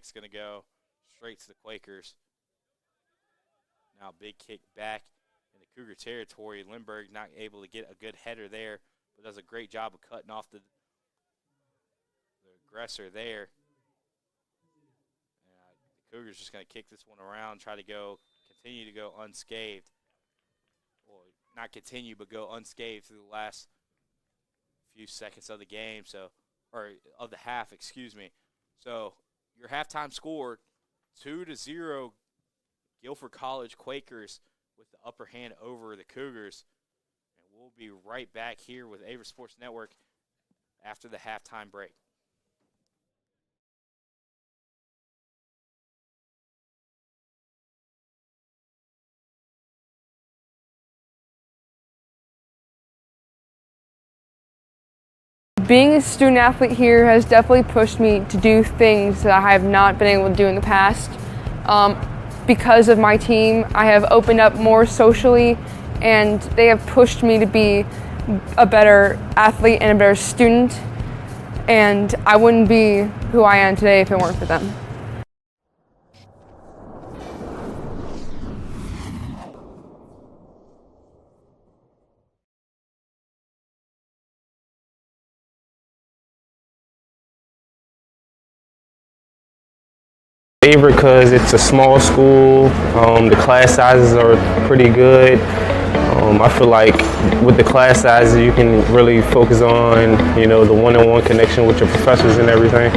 is going to go straight to the Quakers. Now big kick back in the Cougar territory. Lindbergh not able to get a good header there, but does a great job of cutting off the aggressor there. The Cougars just going to kick this one around, continue to go unscathed. Well, not continue, but go unscathed through the last few seconds of the game, or of the half, excuse me. So your halftime score, 2-0, Guilford College Quakers with the upper hand over the Cougars. And we'll be right back here with Averett Sports Network after the halftime break. Being a student athlete here has definitely pushed me to do things that I have not been able to do in the past. Because of my team, I have opened up more socially, and they have pushed me to be a better athlete and a better student, and I wouldn't be who I am today if it weren't for them. Favorite because it's a small school, the class sizes are pretty good. I feel like with the class sizes you can really focus on, the one-on-one connection with your professors and everything.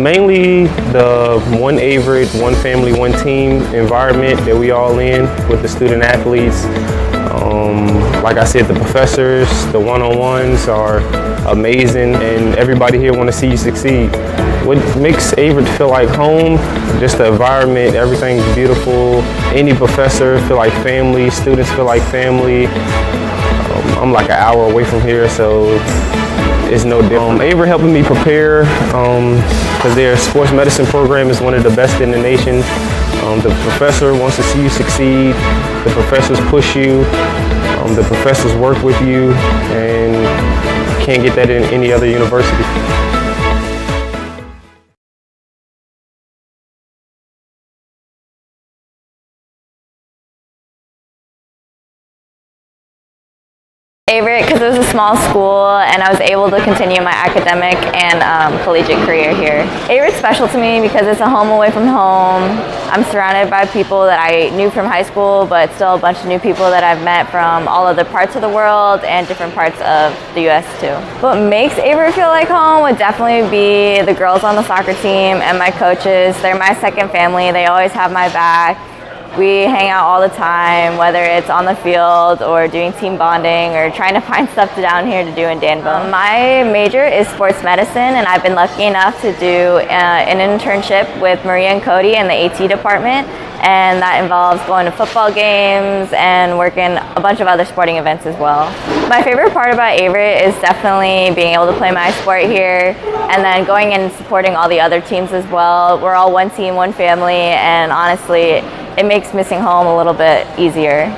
Mainly the one Averett, one family, one team environment that we all in with the student athletes. Like I said, the professors, the one-on-ones are amazing, and everybody here want to see you succeed. What makes Averett feel like home, just the environment, everything's beautiful. Any professor feel like family, students feel like family. I'm like an hour away from here, so it's no different. Averett helping me prepare because their sports medicine program is one of the best in the nation. The professor wants to see you succeed. The professors push you. The professors work with you, and you can't get that in any other university. Averett because it was a small school and I was able to continue my academic and collegiate career here. Averett's special to me because it's a home away from home. I'm surrounded by people that I knew from high school, but still a bunch of new people that I've met from all other parts of the world and different parts of the U.S. too. What makes Averett feel like home would definitely be the girls on the soccer team and my coaches. They're my second family. They always have my back. We hang out all the time, whether it's on the field or doing team bonding or trying to find stuff down here to do in Danville. My major is sports medicine, and I've been lucky enough to do an internship with Maria and Cody in the AT department, and that involves going to football games and working a bunch of other sporting events as well. My favorite part about Averett is definitely being able to play my sport here and then going and supporting all the other teams as well. We're all one team, one family, and honestly, it makes missing home a little bit easier.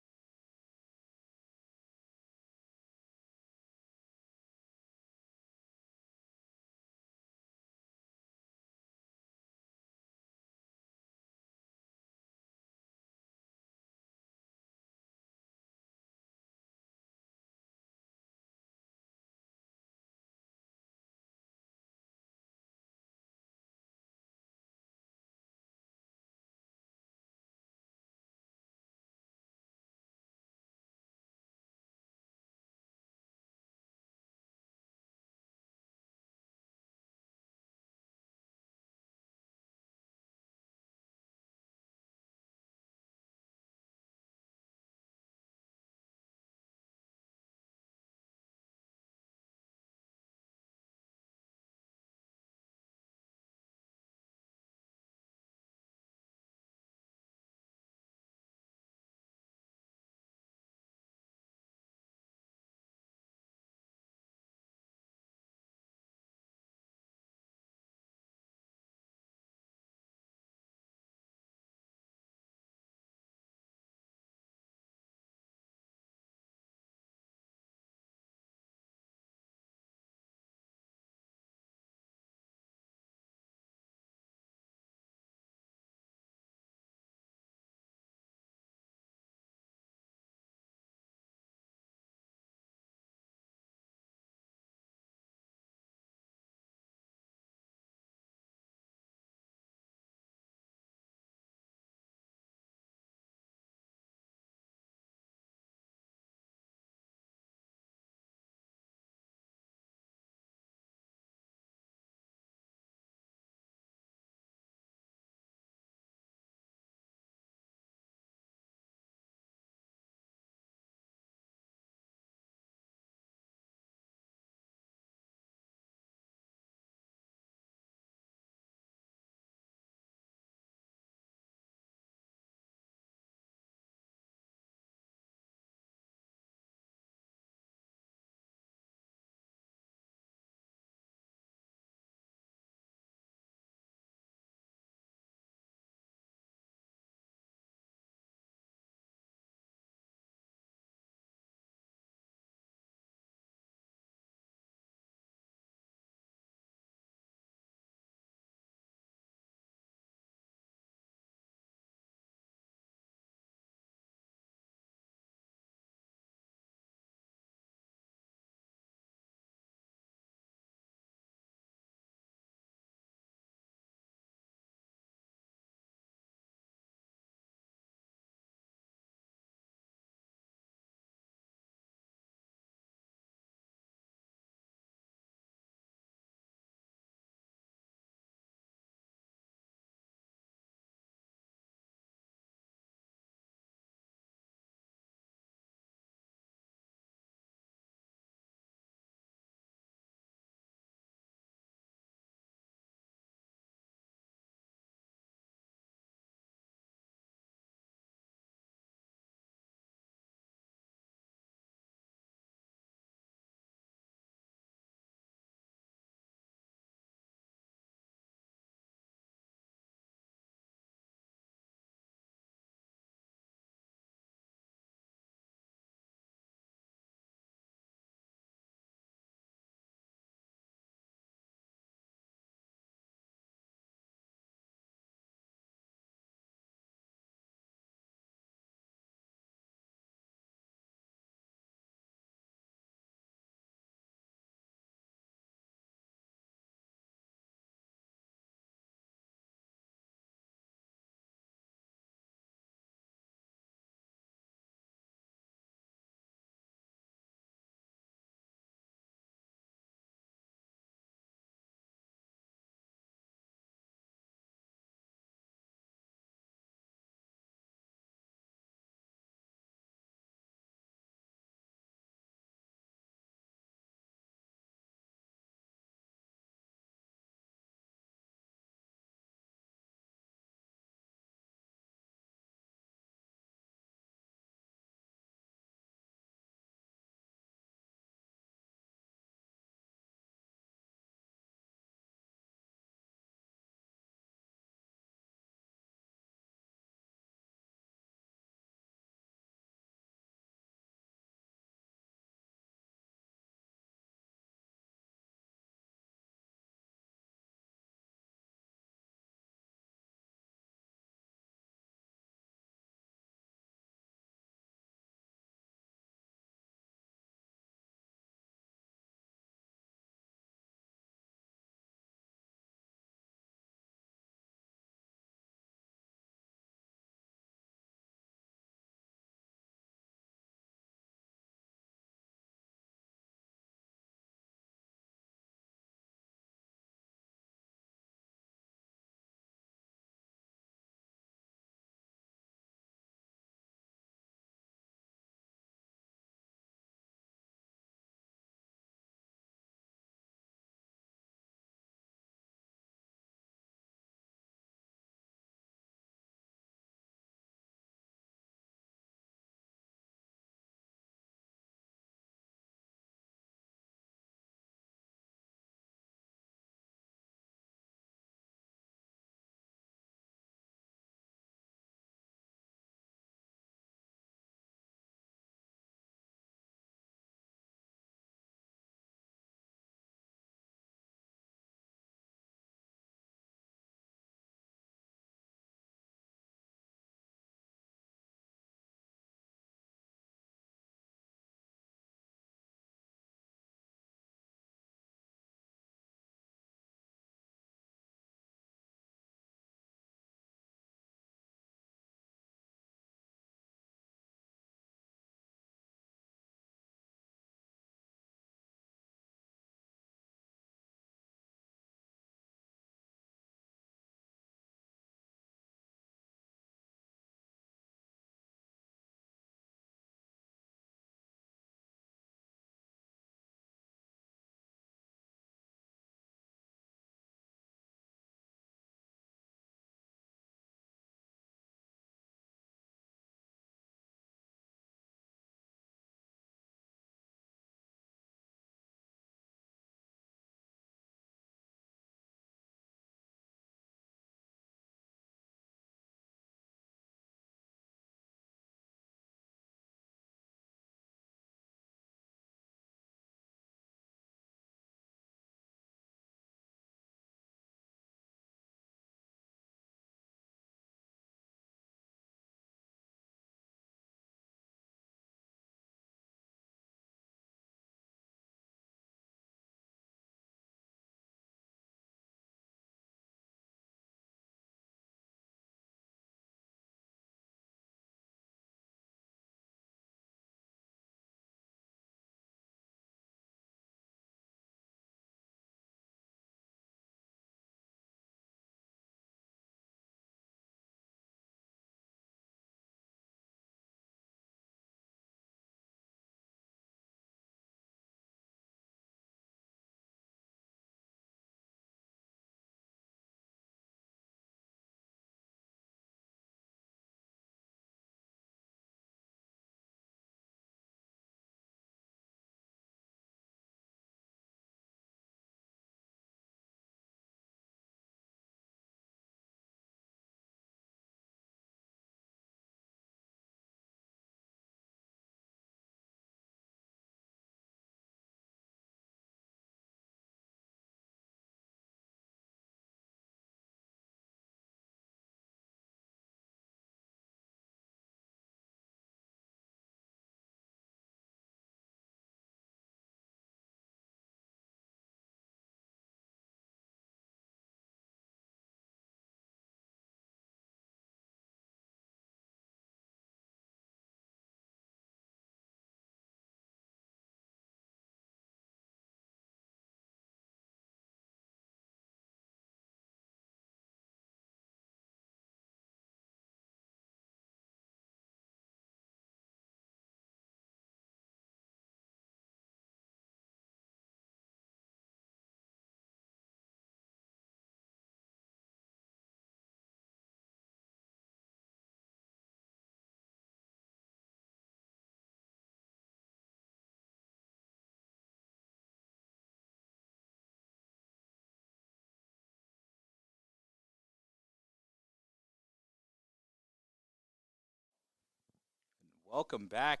Welcome back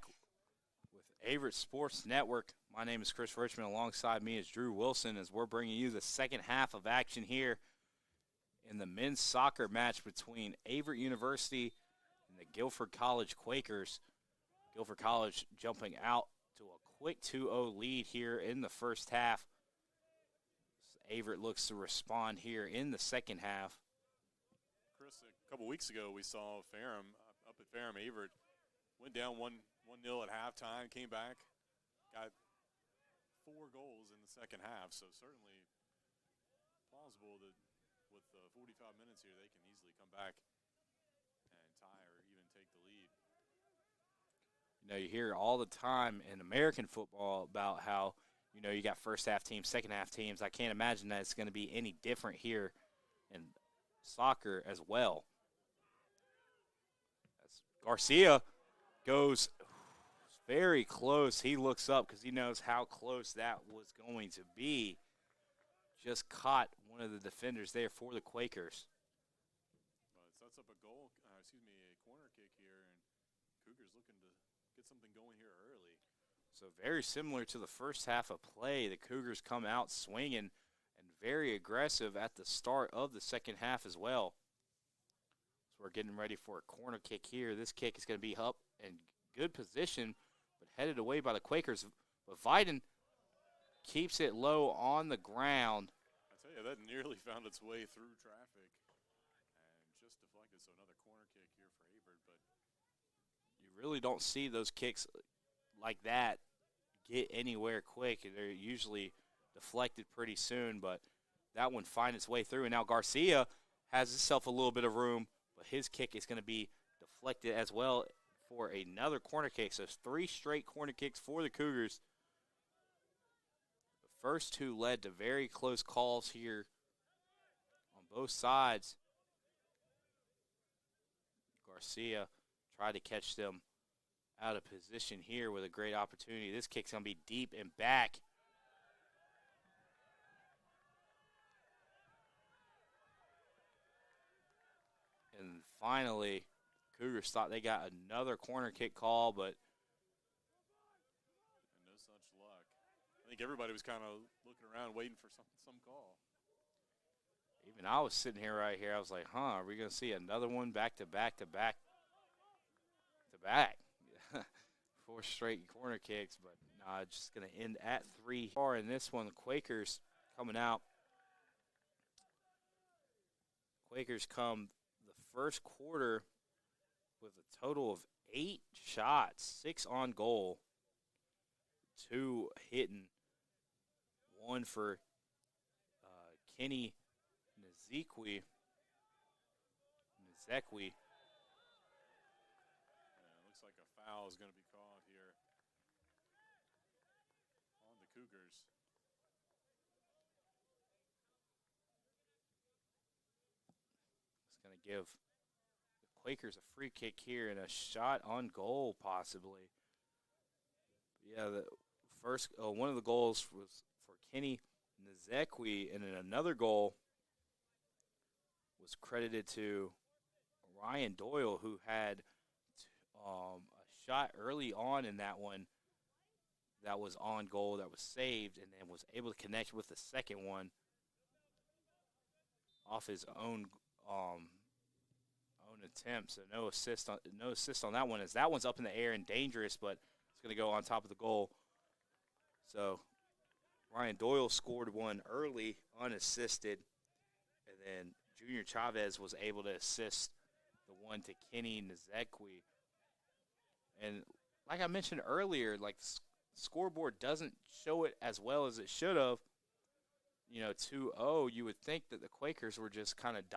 with Averett Sports Network. My name is Chris Richmond. Alongside me is Drew Wilson as we're bringing you the second half of action here in the men's soccer match between Averett University and the Guilford College Quakers. Guilford College jumping out to a quick 2-0 lead here in the first half. Averett looks to respond here in the second half. Chris, a couple weeks ago we saw Ferrum, up at Ferrum, Averett went down 1-0 at halftime, came back, got 4 goals in the second half. So certainly plausible that with 45 minutes here they can easily come back and tie or even take the lead. You know, you hear all the time in American football about how, you know, you got first half teams, second half teams. I can't imagine that it's going to be any different here in soccer as well. As Garcia goes very close. He looks up because he knows how close that was going to be. Just caught one of the defenders there for the Quakers. Well, it sets up a corner kick here, and Cougars looking to get something going here early. So very similar to the first half of play. The Cougars come out swinging and very aggressive at the start of the second half as well. So we're getting ready for a corner kick here. This kick is going to be up in good position, but headed away by the Quakers. But Viden keeps it low on the ground. I tell you, that nearly found its way through traffic and just deflected. So another corner kick here for Averett. But you really don't see those kicks like that get anywhere quick. They're usually deflected pretty soon, but that one finds its way through. And now Garcia has himself a little bit of room, but his kick is going to be deflected as well for another corner kick. So it's 3 straight corner kicks for the Cougars. The first 2 led to very close calls here on both sides. Garcia tried to catch them out of position here with a great opportunity. This kick's going to be deep and back. And finally, Cougars thought they got another corner kick call, but no such luck. I think everybody was kind of looking around waiting for some call. Even I was sitting here right here. I was like, are we going to see another one back to back to back to back? 4 straight corner kicks, but nah, just going to end at 3. In this one, the Quakers coming out. Quakers come the first quarter with a total of 8 shots, 6 on goal, 2 hitting, 1 for Kenny Nzekwe. Looks like a foul is going to be called here on the Cougars. It's going to give the Quakers a free kick here and a shot on goal possibly. Yeah, the first one of the goals was for Kenny Nzekwe, and then another goal was credited to Ryan Doyle, who had a shot early on in that one that was on goal, that was saved, and then was able to connect with the second one off his own attempt. So no assist on that one, as that one's up in the air and dangerous, but it's going to go on top of the goal. So Ryan Doyle scored one early, unassisted, and then Junior Chavez was able to assist the one to Kenny Nzekwe. And like I mentioned earlier, like the scoreboard doesn't show it as well as it should have. You know, 2-0, you would think that the Quakers were just kind of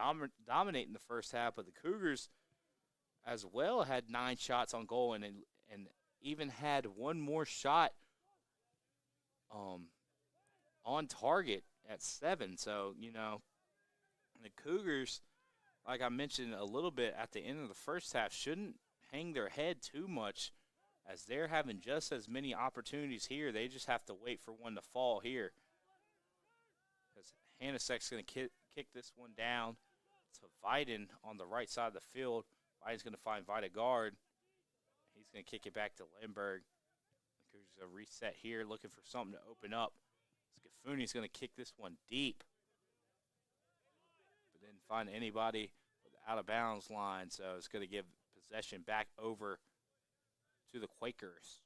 dominating the first half, but the Cougars as well had 9 shots on goal and even had one more shot on target at 7. So, you know, the Cougars, like I mentioned a little bit at the end of the first half, shouldn't hang their head too much, as they're having just as many opportunities here. They just have to wait for one to fall here. Because Hanasek's going to kick this one down to Viden on the right side of the field. Viden's going to find Vida guard. He's going to kick it back to Lindbergh. The Cougars going to reset here, looking for something to open up. Scafuni's going to kick this one deep. But didn't find anybody with the out-of-bounds line, so it's going to give possession back over to the Quakers.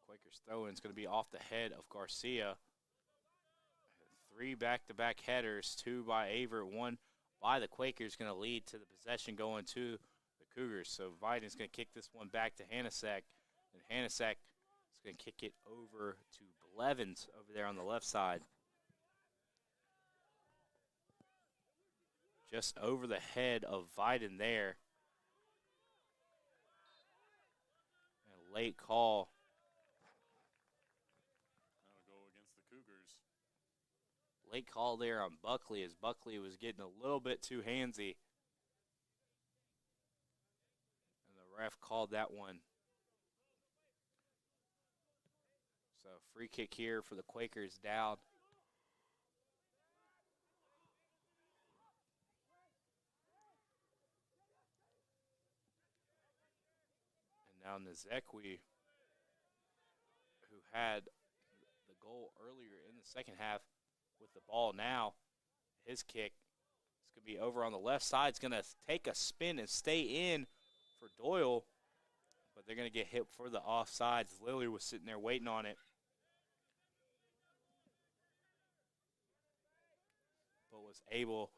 Quakers throw-in is going to be off the head of Garcia. 3 back-to-back headers, 2 by Averett, 1 by the Quakers, going to lead to the possession going to the Cougars. So Biden's going to kick this one back to Hanasek, and Hanasek is going to kick it over to Blevins over there on the left side. Just over the head of Biden there. And a late call. That'll go against the Cougars. Late call there on Buckley as Buckley was getting a little bit too handsy. And the ref called that one. So free kick here for the Quakers down. And now Nzekwe, who had the goal earlier in the second half, with the ball now. His kick is going to be over on the left side. It's going to take a spin and stay in for Doyle, but they're going to get hit for the offsides. Lily was sitting there waiting on it, but was able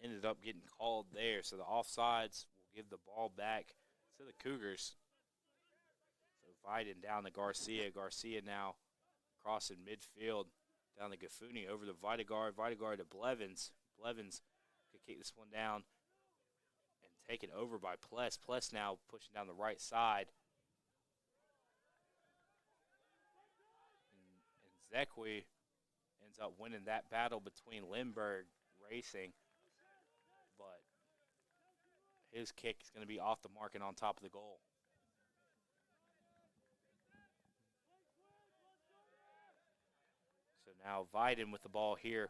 ended up getting called there. So the offsides will give the ball back to the Cougars. Biden down to Garcia. Garcia now crossing midfield down to Gafuni over to Videgard. Videgard to Blevins. Blevins could kick this one down and take it over by Pless. Pless now pushing down the right side. And Zekwe ends up winning that battle between Lindbergh Racing. But his kick is going to be off the mark and on top of the goal. So now Biden with the ball here.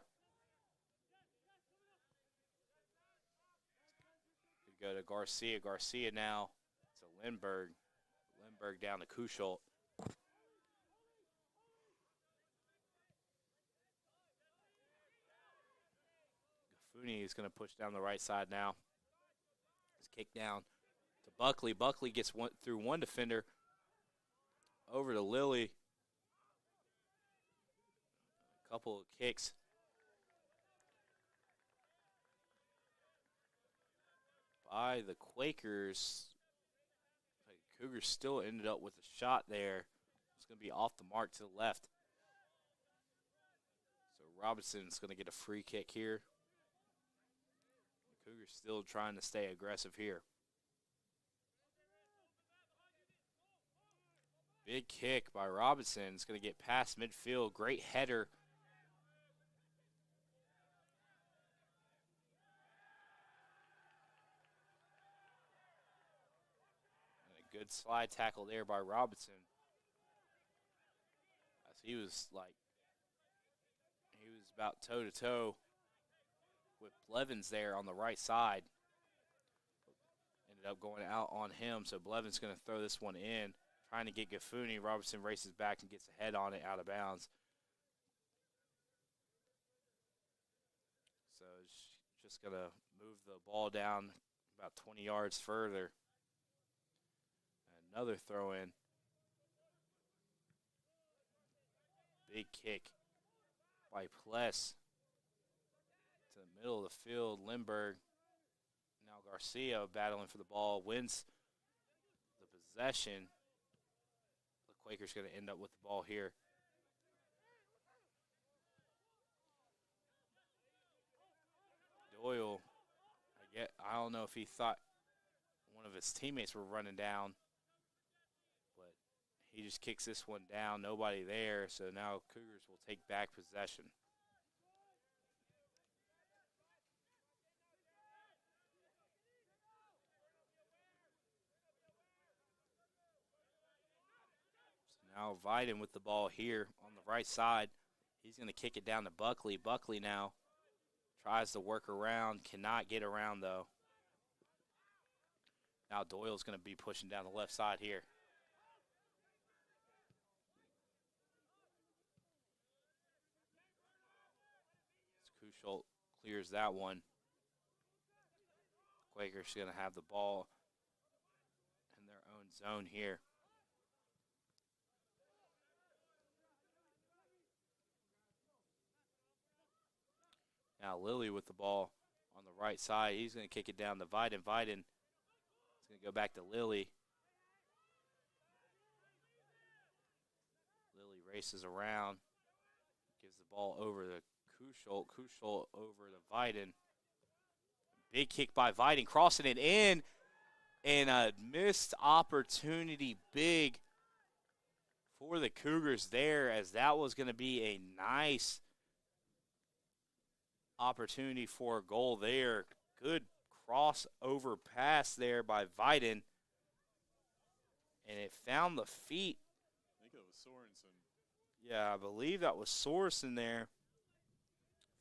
We go to Garcia. Garcia now to Lindbergh. Lindbergh down to Kuschelt. Gafuni is going to push down the right side now. His kick down to Buckley. Buckley gets through one defender. Over to Lilly. Couple of kicks. By the Quakers. The Cougars still ended up with a shot there. It's going to be off the mark to the left. So Robinson's going to get a free kick here. The Cougars still trying to stay aggressive here. Big kick by Robinson. It's going to get past midfield. Great header. Good slide tackle there by Robinson. As he was about toe-to-toe with Blevins there on the right side. Ended up going out on him, so Blevins going to throw this one in. Trying to get Gafuni. Robinson races back and gets a head on it out of bounds. So just going to move the ball down about 20 yards further. Another throw in. Big kick by Pless to the middle of the field. Lindbergh. Now Garcia battling for the ball. Wins the possession. The Quakers going to end up with the ball here. Doyle, I don't know if he thought one of his teammates were running down. He just kicks this one down. Nobody there, so now Cougars will take back possession. So Now Viden with the ball here on the right side. He's going to kick it down to Buckley. Buckley now tries to work around, cannot get around though. Now Doyle's going to be pushing down the left side here. Kuschelt clears that one. Quakers going to have the ball in their own zone here. Now Lilly with the ball on the right side. He's going to kick it down to Viden. Viden is going to go back to Lilly. Lilly races around, gives the ball over to Kuschelt. Kuschelt over to Viden. Big kick by Viden, crossing it in, and a missed opportunity big for the Cougars there, as that was going to be a nice opportunity for a goal there. Good crossover pass there by Viden, and it found the feet. I think it was Sorensen. Yeah, I believe that was Sorensen there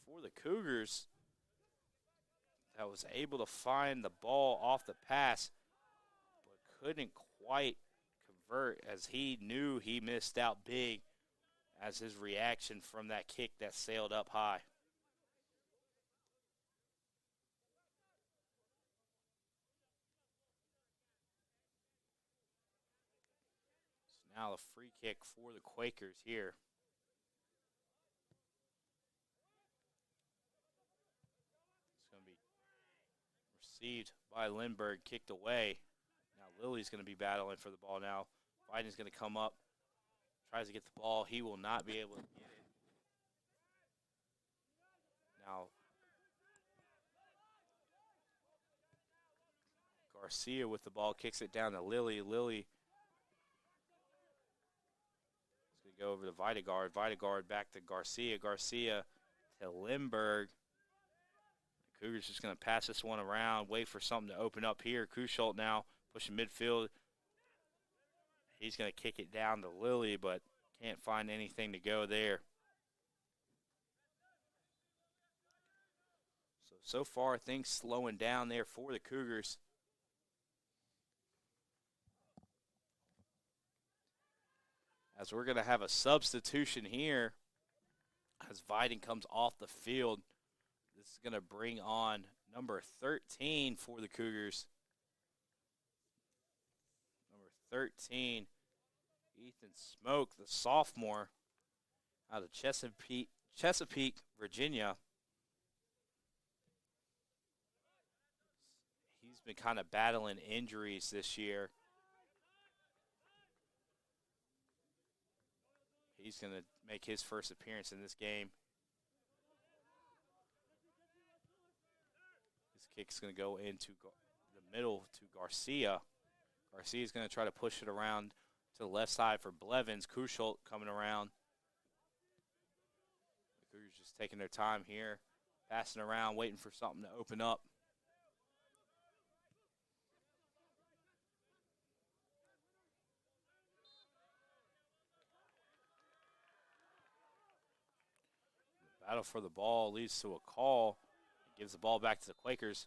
for the Cougars that was able to find the ball off the pass, but couldn't quite convert, as he knew he missed out big as his reaction from that kick that sailed up high. So now the free kick for the Quakers here. Received by Lindbergh, kicked away. Now Lilly's going to be battling for the ball now. Biden's going to come up, tries to get the ball. He will not be able to get it. Now Garcia with the ball, kicks it down to Lilly. Lilly is going to go over to Videgard. Videgard back to Garcia. Garcia to Lindbergh. Cougars just going to pass this one around, wait for something to open up here. Kuschelt now pushing midfield. He's going to kick it down to Lilly, but can't find anything to go there. So far, things slowing down there for the Cougars. As we're going to have a substitution here as Viden comes off the field. This is going to bring on number 13 for the Cougars. Number 13, Ethan Smoke, the sophomore out of Chesapeake, Virginia. He's been kind of battling injuries this year. He's going to make his first appearance in this game. Kick's going to go into the middle to Garcia. Garcia's going to try to push it around to the left side for Blevins. Kuschelt coming around. The Cougars just taking their time here, passing around, waiting for something to open up. The battle for the ball leads to a call. Gives the ball back to the Quakers.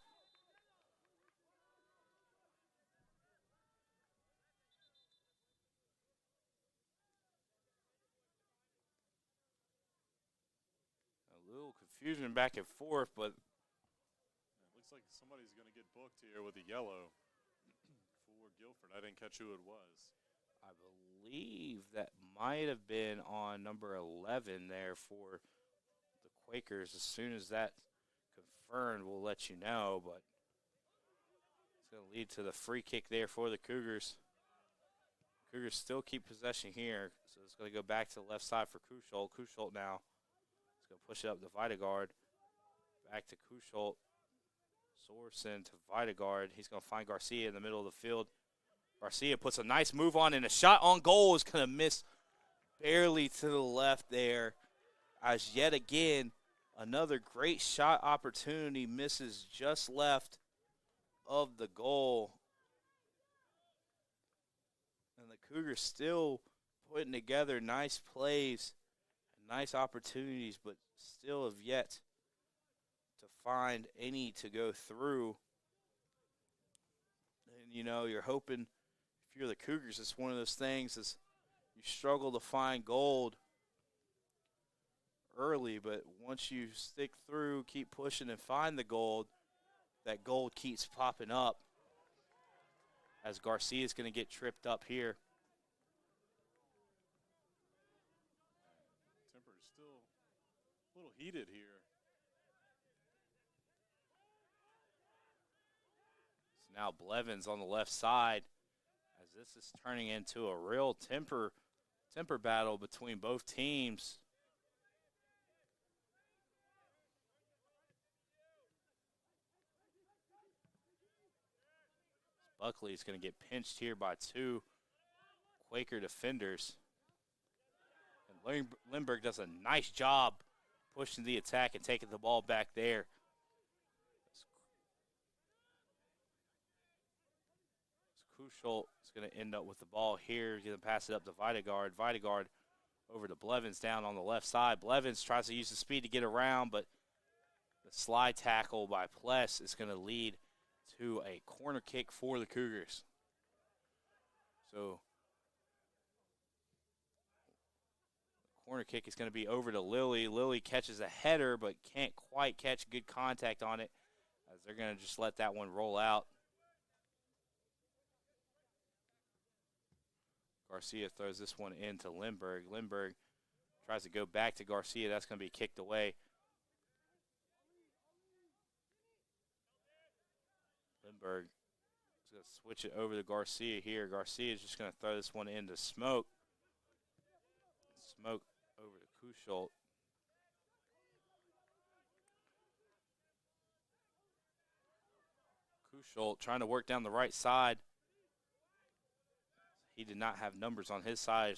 A little confusion back and forth, but it looks like somebody's going to get booked here with a yellow for Guilford. I didn't catch who it was. I believe that might have been on number 11 there for the Quakers. As soon as that confirmed, we'll let you know, but it's going to lead to the free kick there for the Cougars. Cougars still keep possession here, so it's going to go back to the left side for Kuschelt. Kuschelt now is going to push it up to Videgard. Back to Kuschelt. Sorensen to Videgard. He's going to find Garcia in the middle of the field. Garcia puts a nice move on, and a shot on goal is going to miss barely to the left there, as yet again another great shot opportunity misses just left of the goal. And the Cougars still putting together nice plays and nice opportunities, but still have yet to find any to go through. And, you know, you're hoping if you're the Cougars, it's one of those things is you struggle to find gold early, but once you stick through, keep pushing and find the gold, that gold keeps popping up as Garcia is going to get tripped up here. Temper is still a little heated here. So now Blevins on the left side as this is turning into a real temper battle between both teams. Buckley is going to get pinched here by two Quaker defenders. And Lindbergh does a nice job pushing the attack and taking the ball back there. Kuschult is going to end up with the ball here. He's going to pass it up to Videgard. Videgard over to Blevins down on the left side. Blevins tries to use the speed to get around, but the slide tackle by Pless is going to lead to a corner kick for the Cougars. So the corner kick is going to be over to Lilly. Lilly catches a header but can't quite catch good contact on it as they're going to just let that one roll out. Garcia throws this one into Lindbergh. Lindbergh tries to go back to Garcia. That's going to be kicked away. Lindbergh is going to switch it over to Garcia here. Garcia is just going to throw this one into Smoke. Smoke over to Kuschult. Kuschult trying to work down the right side. He did not have numbers on his side.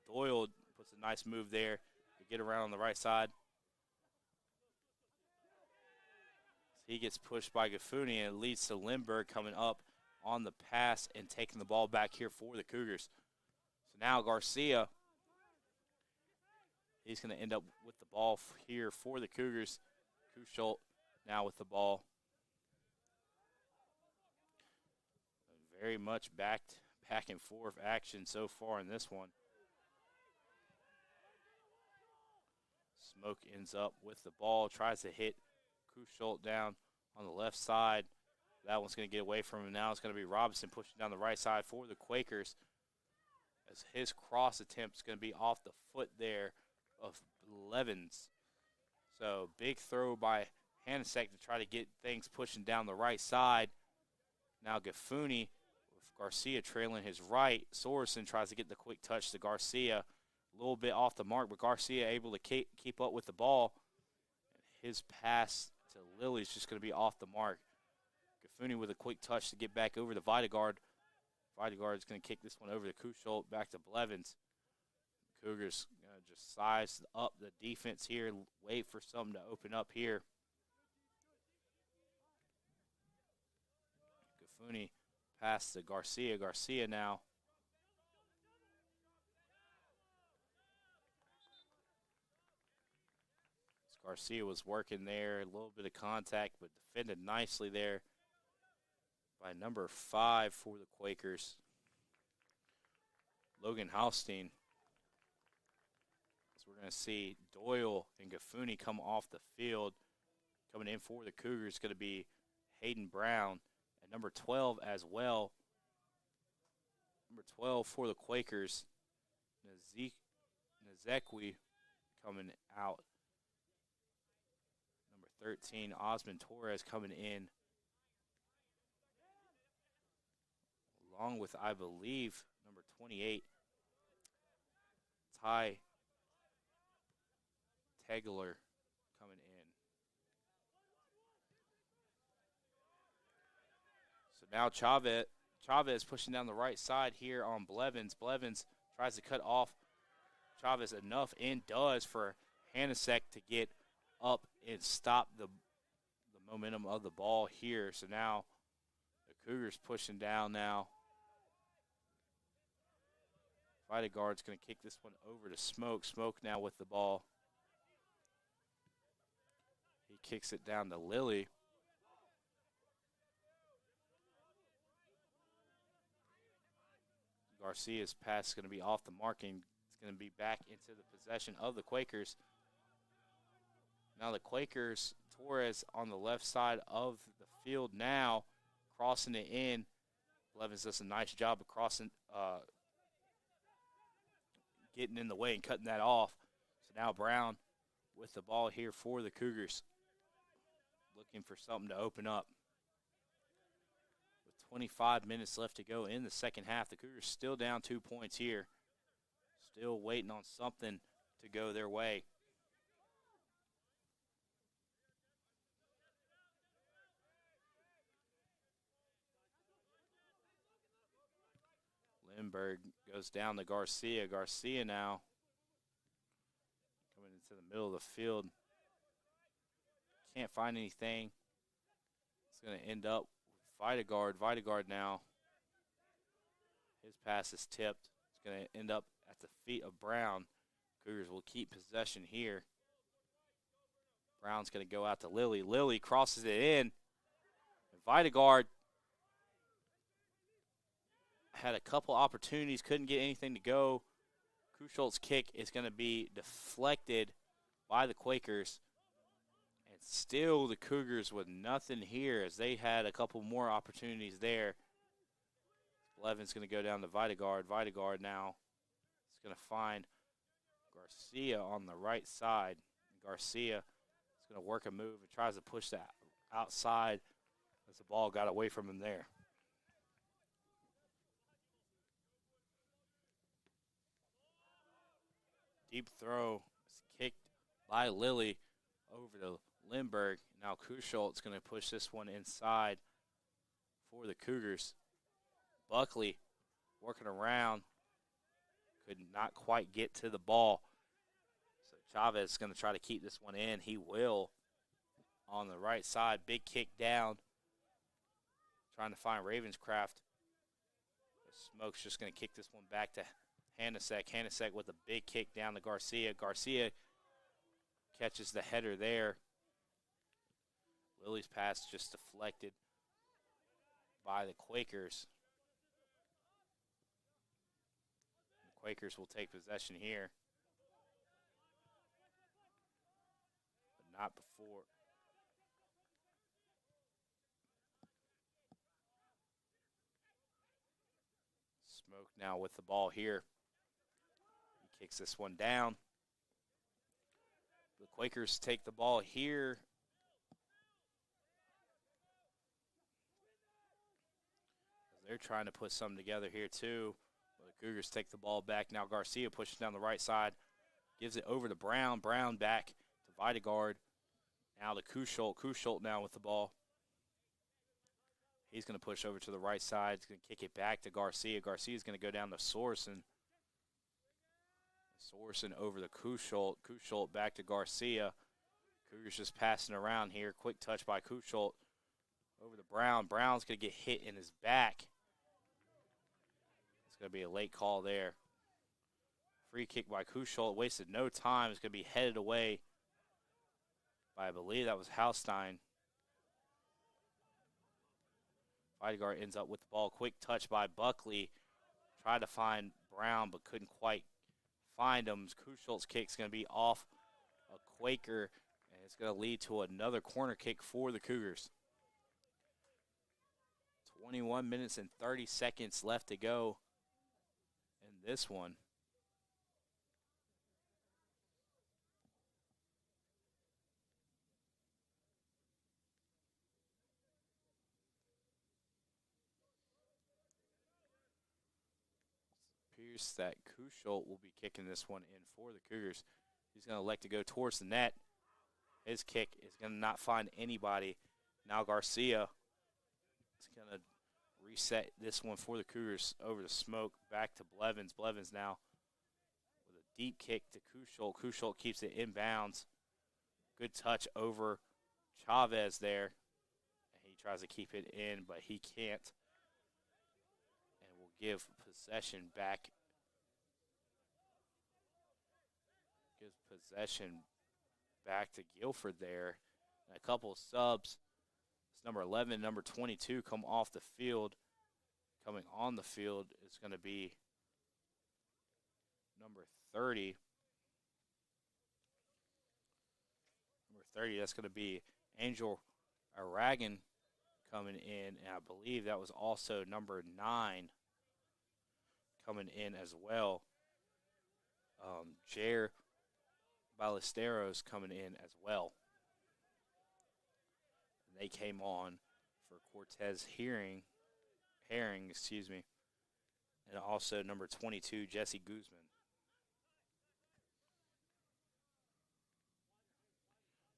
Doyle puts a nice move there to get around on the right side. He gets pushed by Gaffuni, and it leads to Lindbergh coming up on the pass and taking the ball back here for the Cougars. So now Garcia, he's going to end up with the ball here for the Cougars. Kuschult now with the ball. Very much back and forth action so far in this one. Smoke ends up with the ball, tries to hit Kuschult down on the left side. That one's going to get away from him. Now it's going to be Robinson pushing down the right side for the Quakers as his cross attempt is going to be off the foot there of Blevins. So big throw by Hanasek to try to get things pushing down the right side. Now Gaffuni with Garcia trailing his right. Sorensen tries to get the quick touch to Garcia. A little bit off the mark, but Garcia able to keep up with the ball. His pass to Lilly is just going to be off the mark. Gaffuni with a quick touch to get back over to Videgard. Videgard is going to kick this one over to Kuschult, back to Blevins. Cougars just size up the defense here, wait for something to open up here. Gaffuni pass to Garcia. Garcia now. Garcia was working there, a little bit of contact, but defended nicely there by number 5 for the Quakers, Logan Halstein. So we're going to see Doyle and Gaffuni come off the field. Coming in for the Cougars is going to be Hayden Brown at number 12 as well. Number 12 for the Quakers, Nazekwi coming out. 13, Osmond Torres coming in, along with, I believe, number 28, Ty Tegler coming in. So now Chavez pushing down the right side here on Blevins. Blevins tries to cut off Chavez enough and does for Hanasek to get up and stop the momentum of the ball here. So now the Cougars pushing down now. Guard's going to kick this one over to Smoke. Smoke now with the ball. He kicks it down to Lily. Garcia's pass is going to be off the marking. It's going to be back into the possession of the Quakers. Now the Quakers, Torres on the left side of the field now, crossing it in. Blevins does a nice job of crossing, getting in the way and cutting that off. So now Brown with the ball here for the Cougars, looking for something to open up. With 25 minutes left to go in the second half, the Cougars still down 2 points here. Still waiting on something to go their way. Lindbergh goes down to Garcia. Garcia now coming into the middle of the field. Can't find anything. It's going to end up with Videgard. Videgard now. His pass is tipped. It's going to end up at the feet of Brown. Cougars will keep possession here. Brown's going to go out to Lily. Lily crosses it in. And Videgard had a couple opportunities, couldn't get anything to go. Kuschult's kick is going to be deflected by the Quakers. And still the Cougars with nothing here as they had a couple more opportunities there. Levin's going to go down to Videgard. Videgard now is going to find Garcia on the right side. Garcia is going to work a move and tries to push that outside as the ball got away from him there. Deep throw is kicked by Lilly over to Lindbergh. Now Kuschult's going to push this one inside for the Cougars. Buckley working around. Could not quite get to the ball. So Chavez is going to try to keep this one in. He will on the right side. Big kick down. Trying to find Ravenscraft. Smoke's just going to kick this one back to Hanasek. Hanasek with a big kick down to Garcia. Garcia catches the header there. Lily's pass just deflected by the Quakers. The Quakers will take possession here, but not before. Smoke now with the ball here. He kicks this one down. The Quakers take the ball here. They're trying to put something together here too. But the Cougars take the ball back. Now Garcia pushes down the right side. Gives it over to Brown. Brown back to Videgard. Now to Kuschult. Kuschult now with the ball. He's going to push over to the right side. He's going to kick it back to Garcia. Garcia's going to go down to Sorensen. Sorensen over to Kuschult. Kuschult back to Garcia. Cougars just passing around here. Quick touch by Kuschult over to Brown. Brown's going to get hit in his back. It's going to be a late call there. Free kick by Kuschult. Wasted no time. It's going to be headed away by, I believe that was Haustein. Videgard ends up with the ball. Quick touch by Buckley. Tried to find Brown, but couldn't quite find him. Kuschult's kick is going to be off a Quaker, and it's going to lead to another corner kick for the Cougars. 21 minutes and 30 seconds left to go in this one. Appears that Kuschult will be kicking this one in for the Cougars. He's going to elect to go towards the net. His kick is going to not find anybody. Now Garcia is going to reset this one for the Cougars over to Smoke. Back to Blevins. Blevins now with a deep kick to Kuschult. Kuschult keeps it inbounds. Good touch over Chavez there. He tries to keep it in, but he can't. And will give possession back Moves possession back to Guilford there. And a couple of subs. It's number 11, number 22 come off the field. Coming on the field is going to be number 30. Number 30, that's going to be Angel Aragon coming in. And I believe that was also number 9 coming in as well. Jair Ballesteros coming in as well. And they came on for Cortez Herring, and also number 22, Jesse Guzman.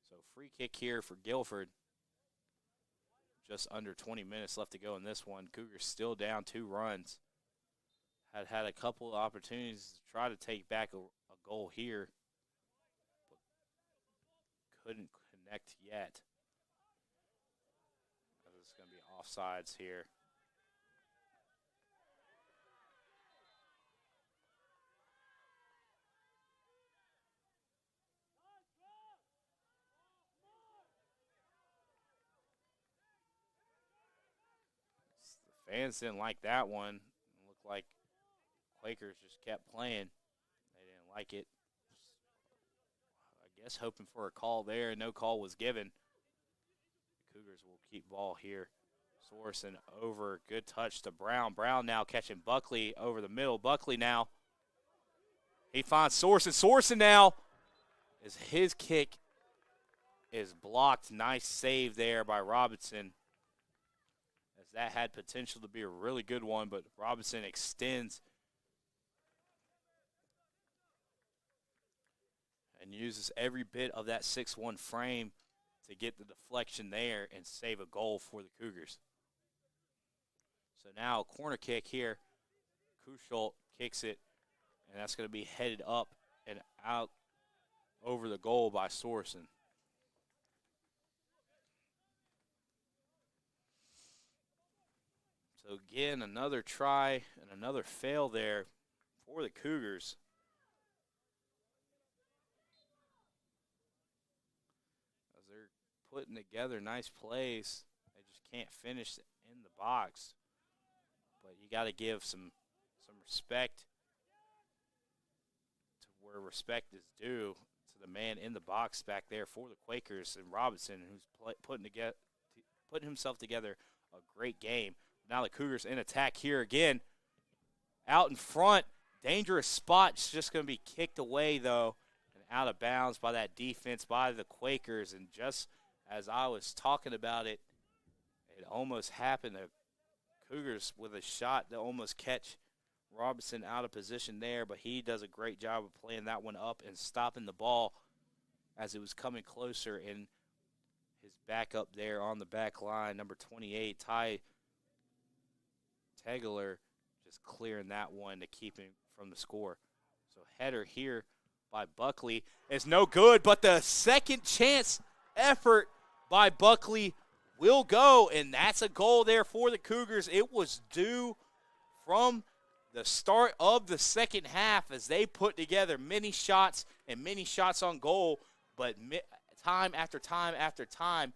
So free kick here for Guilford. Just under 20 minutes left to go in this one. Cougars still down 2 runs. Had a couple of opportunities to try to take back a goal here, but couldn't connect yet. This is going to be offsides here. The fans didn't like that one. It looked like Quakers just kept playing. They didn't like it. I guess hoping for a call there. No call was given. The Cougars will keep ball here. Sorensen over. Good touch to Brown. Brown now catching Buckley over the middle. Buckley now. He finds Sorensen. Sorensen now is his kick is blocked. Nice save there by Robinson. As that had potential to be a really good one, but Robinson extends and uses every bit of that 6-1 frame to get the deflection there and save a goal for the Cougars. So now a corner kick here. Kuschelt kicks it, and that's going to be headed up and out over the goal by Sorensen. So again, another try and another fail there for the Cougars. As they're putting together nice plays, they just can't finish in the box. But you got to give some respect to where respect is due to the man in the box back there for the Quakers and Robinson, who's putting himself together a great game. Now the Cougars in attack here again. Out in front, dangerous spot. It's just going to be kicked away, though, and out of bounds by that defense by the Quakers. And just as I was talking about it, it almost happened. The Cougars with a shot to almost catch Robinson out of position there, but he does a great job of playing that one up and stopping the ball as it was coming closer. And his backup there on the back line, number 28, Ty Tegeler, just clearing that one to keep him from the score. So header here by Buckley is no good, but the second chance effort by Buckley will go, and that's a goal there for the Cougars. It was due from the start of the second half as they put together many shots and many shots on goal, but time after time after time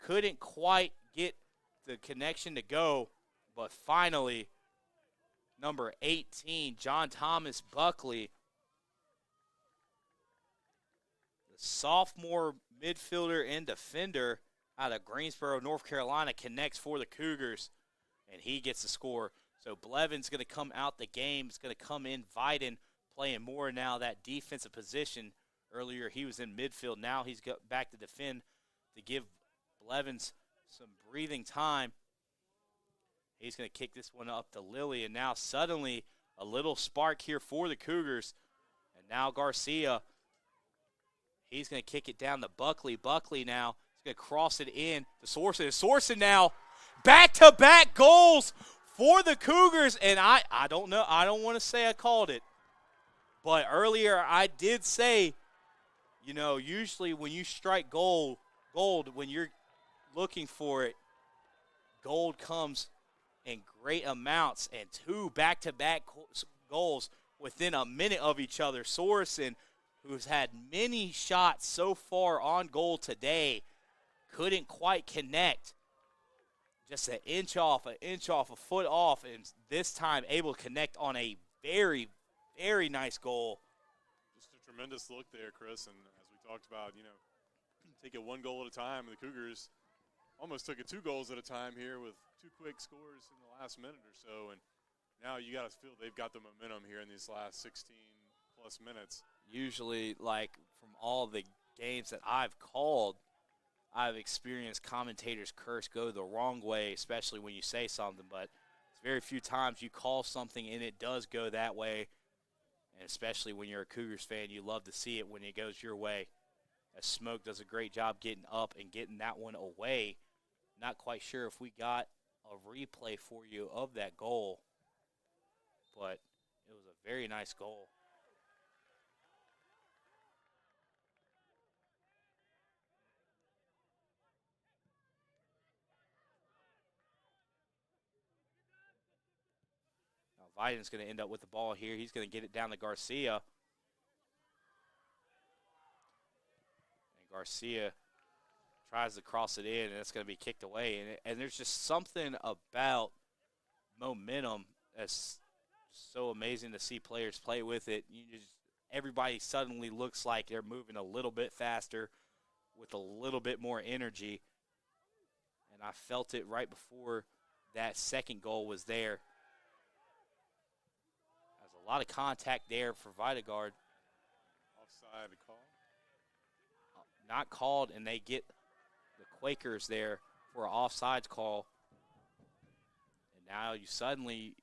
couldn't quite get the connection to go. But finally, number 18, John Thomas Buckley, the sophomore midfielder and defender out of Greensboro, North Carolina, connects for the Cougars, and he gets the score. So Blevin's going to come out the game. He's going to come in Viden, playing more now that defensive position. Earlier he was in midfield. Now he's got back to defend to give Blevins some breathing time. He's going to kick this one up to Lilly, and now suddenly a little spark here for the Cougars. And now Garcia, he's going to kick it down to Buckley. Buckley now is going to cross it in to Sorensen. Sorensen now back-to-back goals for the Cougars. And I don't know. I don't want to say I called it. But earlier I did say, you know, usually when you strike gold, when you're looking for it, gold comes in great amounts, and 2 back-to-back goals within a minute of each other. Sorensen, who's had many shots so far on goal today, couldn't quite connect. Just an inch off, a foot off, and this time able to connect on a very, very nice goal. Just a tremendous look there, Chris, and as we talked about, take it one goal at a time. The Cougars almost took it 2 goals at a time here with 2 quick scores in the last minute or so, and now you got to feel they've got the momentum here in these last 16-plus minutes. Usually, like, from all the games that I've called, I've experienced commentators curse go the wrong way, especially when you say something, but it's very few times you call something and it does go that way, and especially when you're a Cougars fan, you love to see it when it goes your way. As Smoke does a great job getting up and getting that one away. Not quite sure if we got a replay for you of that goal, but it was a very nice goal. Now Biden's going to end up with the ball here. He's going to get it down to Garcia. And Garcia tries to cross it in, and it's going to be kicked away. And there's just something about momentum that's so amazing to see players play with it. Everybody suddenly looks like they're moving a little bit faster with a little bit more energy. And I felt it right before that second goal was there. There's a lot of contact there for Videgard. Offside call? Not called, and they get the Quakers there for an offsides call. And now you suddenly,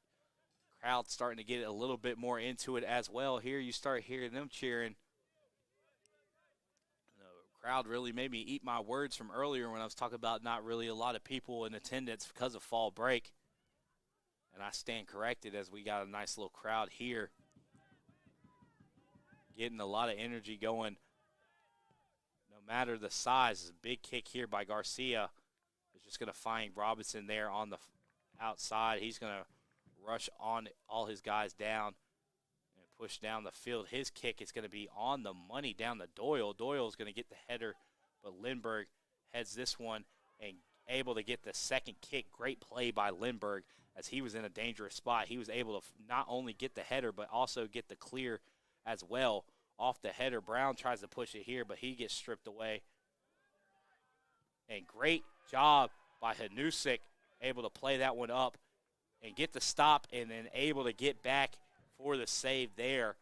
crowd starting to get a little bit more into it as well. Here you start hearing them cheering. The crowd really made me eat my words from earlier when I was talking about not really a lot of people in attendance because of fall break. And I stand corrected as we got a nice little crowd here. Getting a lot of energy going. No matter the size, it's a big kick here by Garcia. It's just going to find Robinson there on the outside. He's going to rush on all his guys down and push down the field. His kick is going to be on the money down to Doyle. Doyle's going to get the header, but Lindbergh heads this one and able to get the second kick. Great play by Lindbergh as he was in a dangerous spot. He was able to not only get the header but also get the clear as well. Off the header, Brown tries to push it here, but he gets stripped away. And great job by Hanusik, able to play that one up and get the stop and then able to get back for the save there.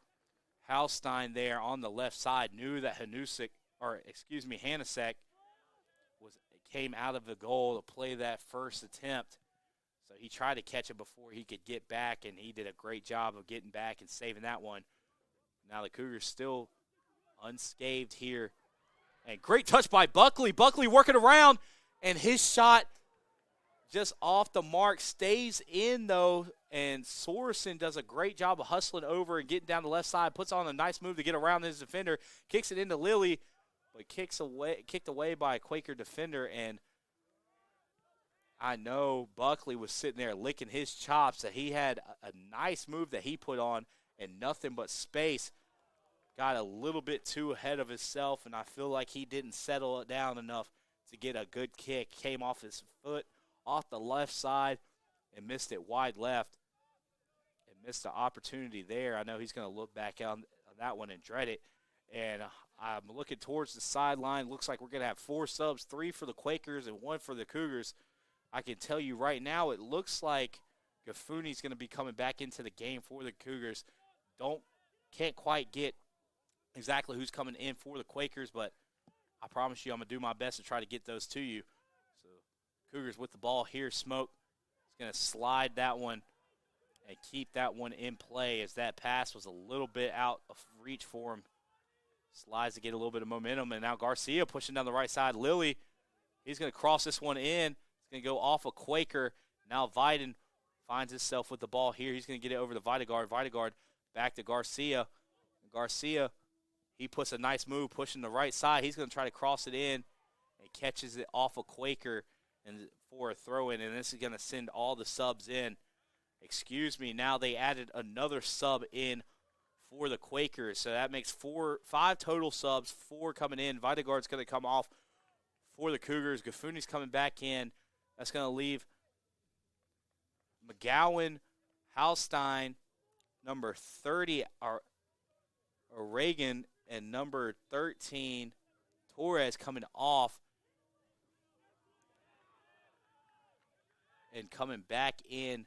Halstein there on the left side knew that Hanusik, Hanasek came out of the goal to play that first attempt. So he tried to catch it before he could get back, and he did a great job of getting back and saving that one. Now the Cougars still unscathed here. And great touch by Buckley. Buckley working around, and his shot just off the mark stays in, though. And Sorensen does a great job of hustling over and getting down the left side, puts on a nice move to get around his defender, kicks it into Lilly, but kicked away by a Quaker defender. And I know Buckley was sitting there licking his chops that he had a nice move that he put on and nothing but space. Got a little bit too ahead of himself, and I feel like he didn't settle it down enough to get a good kick. Came off his foot, off the left side, and missed it wide left. And missed the opportunity there. I know he's going to look back on that one and dread it. And I'm looking towards the sideline. Looks like we're going to have 4 subs, 3 for the Quakers and 1 for the Cougars. I can tell you right now it looks like Gafuni's going to be coming back into the game for the Cougars. Can't quite get exactly who's coming in for the Quakers, but I promise you I'm going to do my best to try to get those to you. So Cougars with the ball here. Smoke is going to slide that one and keep that one in play as that pass was a little bit out of reach for him. Slides to get a little bit of momentum, and now Garcia pushing down the right side. Lilly, he's going to cross this one in. It's going to go off a Quaker. Now Viden finds himself with the ball here. He's going to get it over to Videgard. Videgard back to Garcia. Garcia, he puts a nice move, pushing the right side. He's going to try to cross it in and catches it off a Quaker and for a throw-in, and this is going to send all the subs in. Now they added another sub in for the Quakers. So that makes 5 total subs, 4 coming in. Videgard's going to come off for the Cougars. Gafuni's coming back in. That's going to leave McGowan, Halstein, number 30, Reagan, and number 13, Torres coming off. And coming back in,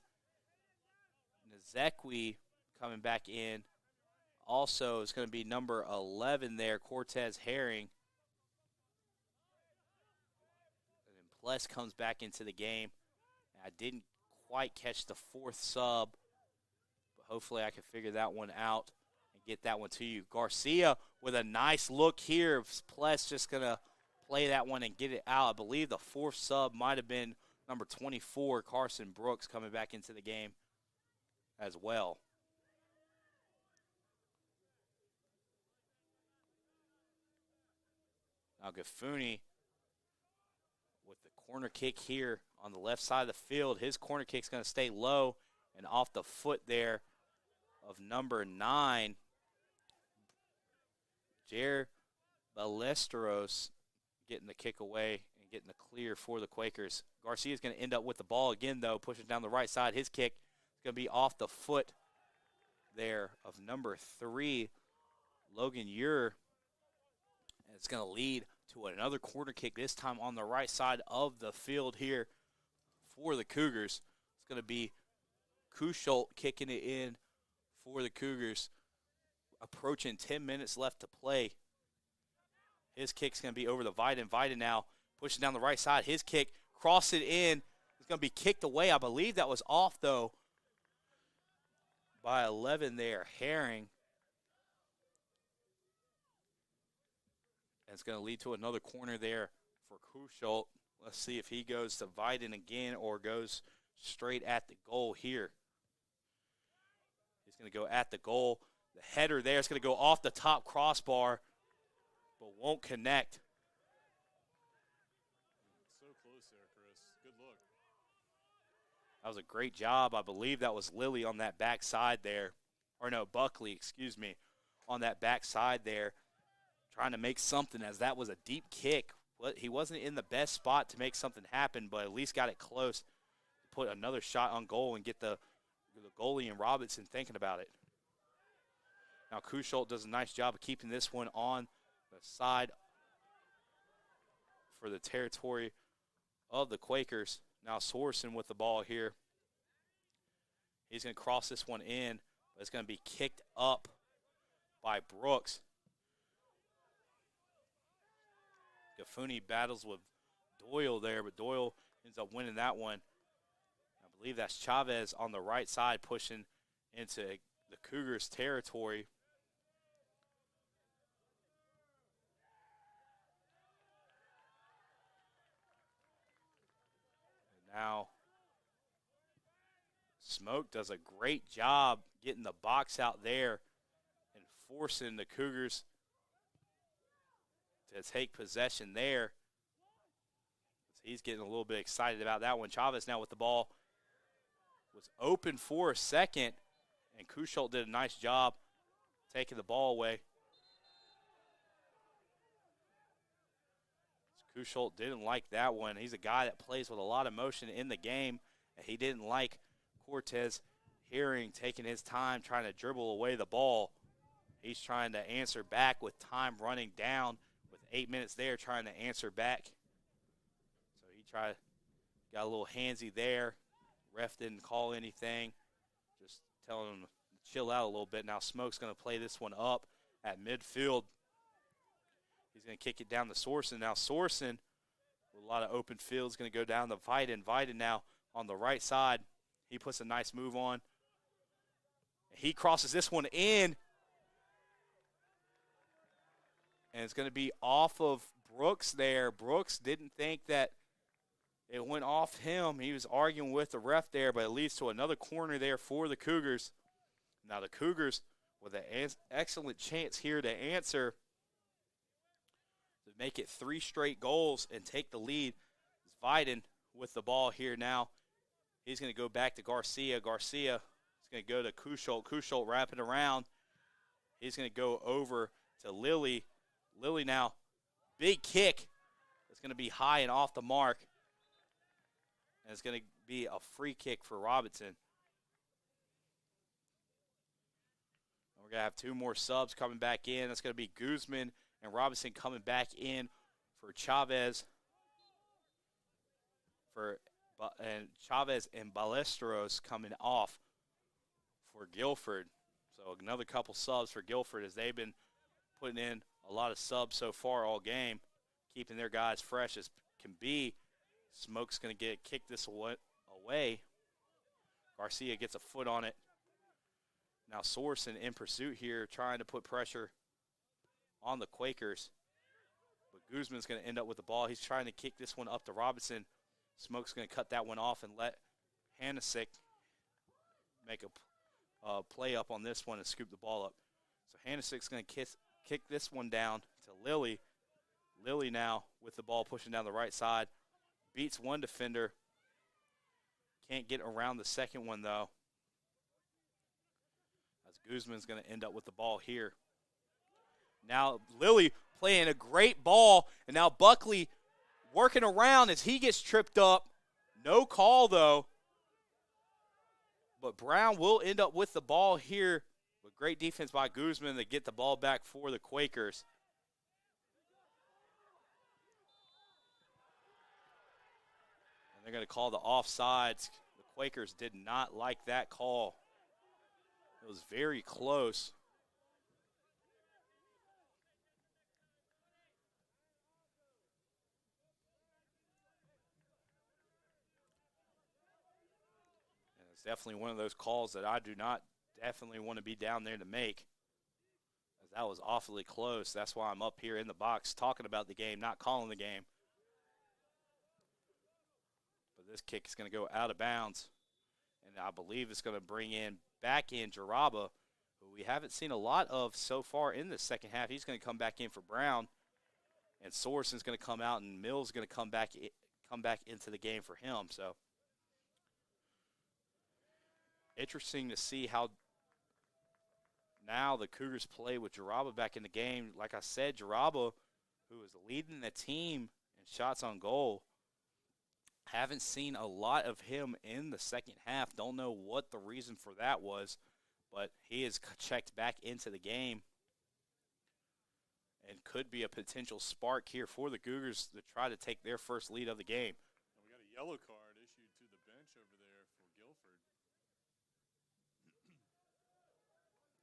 Nazekwi coming back in. Also, it's going to be number 11 there, Cortez Herring. And then Pless comes back into the game. I didn't quite catch the 4th sub, but hopefully I can figure that one out and get that one to you. Garcia with a nice look here. Pless just going to play that one and get it out. I believe the 4th sub might have been number 24, Carson Brooks, coming back into the game as well. Now Gafuni with the corner kick here on the left side of the field. His corner kick's going to stay low and off the foot there of number 9, Jair Ballesteros, getting the kick away and getting the clear for the Quakers. Garcia's going to end up with the ball again, though, pushing down the right side. His kick is going to be off the foot there of number 3, Logan Ure. And it's going to lead to another corner kick, this time on the right side of the field here for the Cougars. It's going to be Kuschult kicking it in for the Cougars. Approaching 10 minutes left to play. His kick's going to be over the Viden. Viden now pushing down the right side. His kick, cross it in. It's going to be kicked away. I believe that was off, though, by 11 there, Herring. And it's going to lead to another corner there for Kuschult. Let's see if he goes to Viden again or goes straight at the goal here. He's going to go at the goal. The header there is going to go off the top crossbar, but won't connect. So close there, Chris. Good look. That was a great job. I believe that was Lilly on that back side there. Or no, Buckley, excuse me, on that back side there, trying to make something, as that was a deep kick. He wasn't in the best spot to make something happen, but at least got it close to put another shot on goal and get the goalie and Robinson thinking about it. Now Kuschult does a nice job of keeping this one on the side for the territory of the Quakers. Now Sorensen with the ball here. He's going to cross this one in, but it's going to be kicked up by Brooks. Gafuni battles with Doyle there, but Doyle ends up winning that one. I believe that's Chavez on the right side pushing into the Cougars' territory. And now Smoke does a great job getting the box out there and forcing the Cougars to take possession there. He's getting a little bit excited about that one. Chavez now with the ball. Was open for a second, and Kuschult did a nice job taking the ball away. Kuschult didn't like that one. He's a guy that plays with a lot of motion in the game, and he didn't like Cortez Herring taking his time trying to dribble away the ball. He's trying to answer back with time running down, with 8 minutes there trying to answer back. So he got a little handsy there. Ref didn't call anything, just telling him to chill out a little bit. Now Smoke's going to play this one up at midfield. He's going to kick it down to Sorensen. Now Sorensen, with a lot of open field, is going to go down to Viden. Viden now on the right side. He puts a nice move on. He crosses this one in. And it's going to be off of Brooks there. Brooks didn't think that it went off him. He was arguing with the ref there, but it leads to another corner there for the Cougars. Now the Cougars with an excellent chance here to answer, to make it 3 straight goals and take the lead. It's Viden with the ball here now. He's going to go back to Garcia. Garcia is going to go to Kuschult. Kuschult wrapping around. He's going to go over to Lilly. Lilly now, big kick. It's going to be high and off the mark. And it's going to be a free kick for Robinson. We're going to have 2 more subs coming back in. That's going to be Guzman and Robinson coming back in for Chavez. And Chavez and Ballesteros coming off for Guilford. So another couple subs for Guilford as they've been putting in a lot of subs so far all game, keeping their guys fresh as can be. Smoke's going to kick this away. Garcia gets a foot on it. Now Sorensen in pursuit here, trying to put pressure on the Quakers. But Guzman's going to end up with the ball. He's trying to kick this one up to Robinson. Smoke's going to cut that one off and let Hanasick make a play up on this one and scoop the ball up. So Hanasick's going to kick this one down to Lilly. Lilly now with the ball pushing down the right side. Beats one defender. Can't get around the second one, though. As Guzman's going to end up with the ball here. Now Lilly playing a great ball, and now Buckley working around as he gets tripped up. No call, though. But Brown will end up with the ball here. With great defense by Guzman to get the ball back for the Quakers. And they're going to call the offsides. The Quakers did not like that call. It was very close. And it's definitely one of those calls that I do not definitely want to be down there to make. As that was awfully close. That's why I'm up here in the box talking about the game, not calling the game. But this kick is going to go out of bounds. And I believe it's going to bring back in Jaraba, who we haven't seen a lot of so far in the second half. He's going to come back in for Brown. And Sorensen's going to come out, and Mills is going to come back into the game for him. So interesting to see how now the Cougars play with Jaraba back in the game. Like I said, Jaraba, who is leading the team in shots on goal, haven't seen a lot of him in the second half. Don't know what the reason for that was, but he is checked back into the game and could be a potential spark here for the Cougars to try to take their first lead of the game. And we got a yellow card issued to the bench over there for Guilford.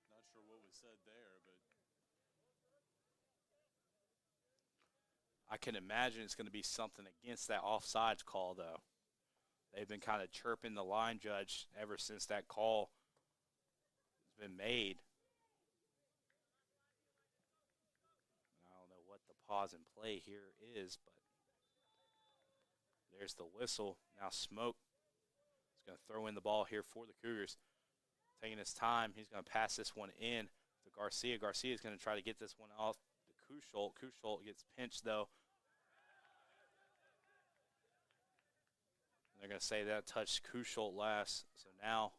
Not sure what was said there, but I can imagine it's going to be something against that offsides call, though. They've been kind of chirping the line judge ever since that call has been made. I don't know what the pause and play here is, but there's the whistle. Now Smoke is going to throw in the ball here for the Cougars. Taking his time, he's going to pass this one in to Garcia. Garcia is going to try to get this one off to Kusholt. Kusholt gets pinched, though. They're going to say that touched Kusholt last. So now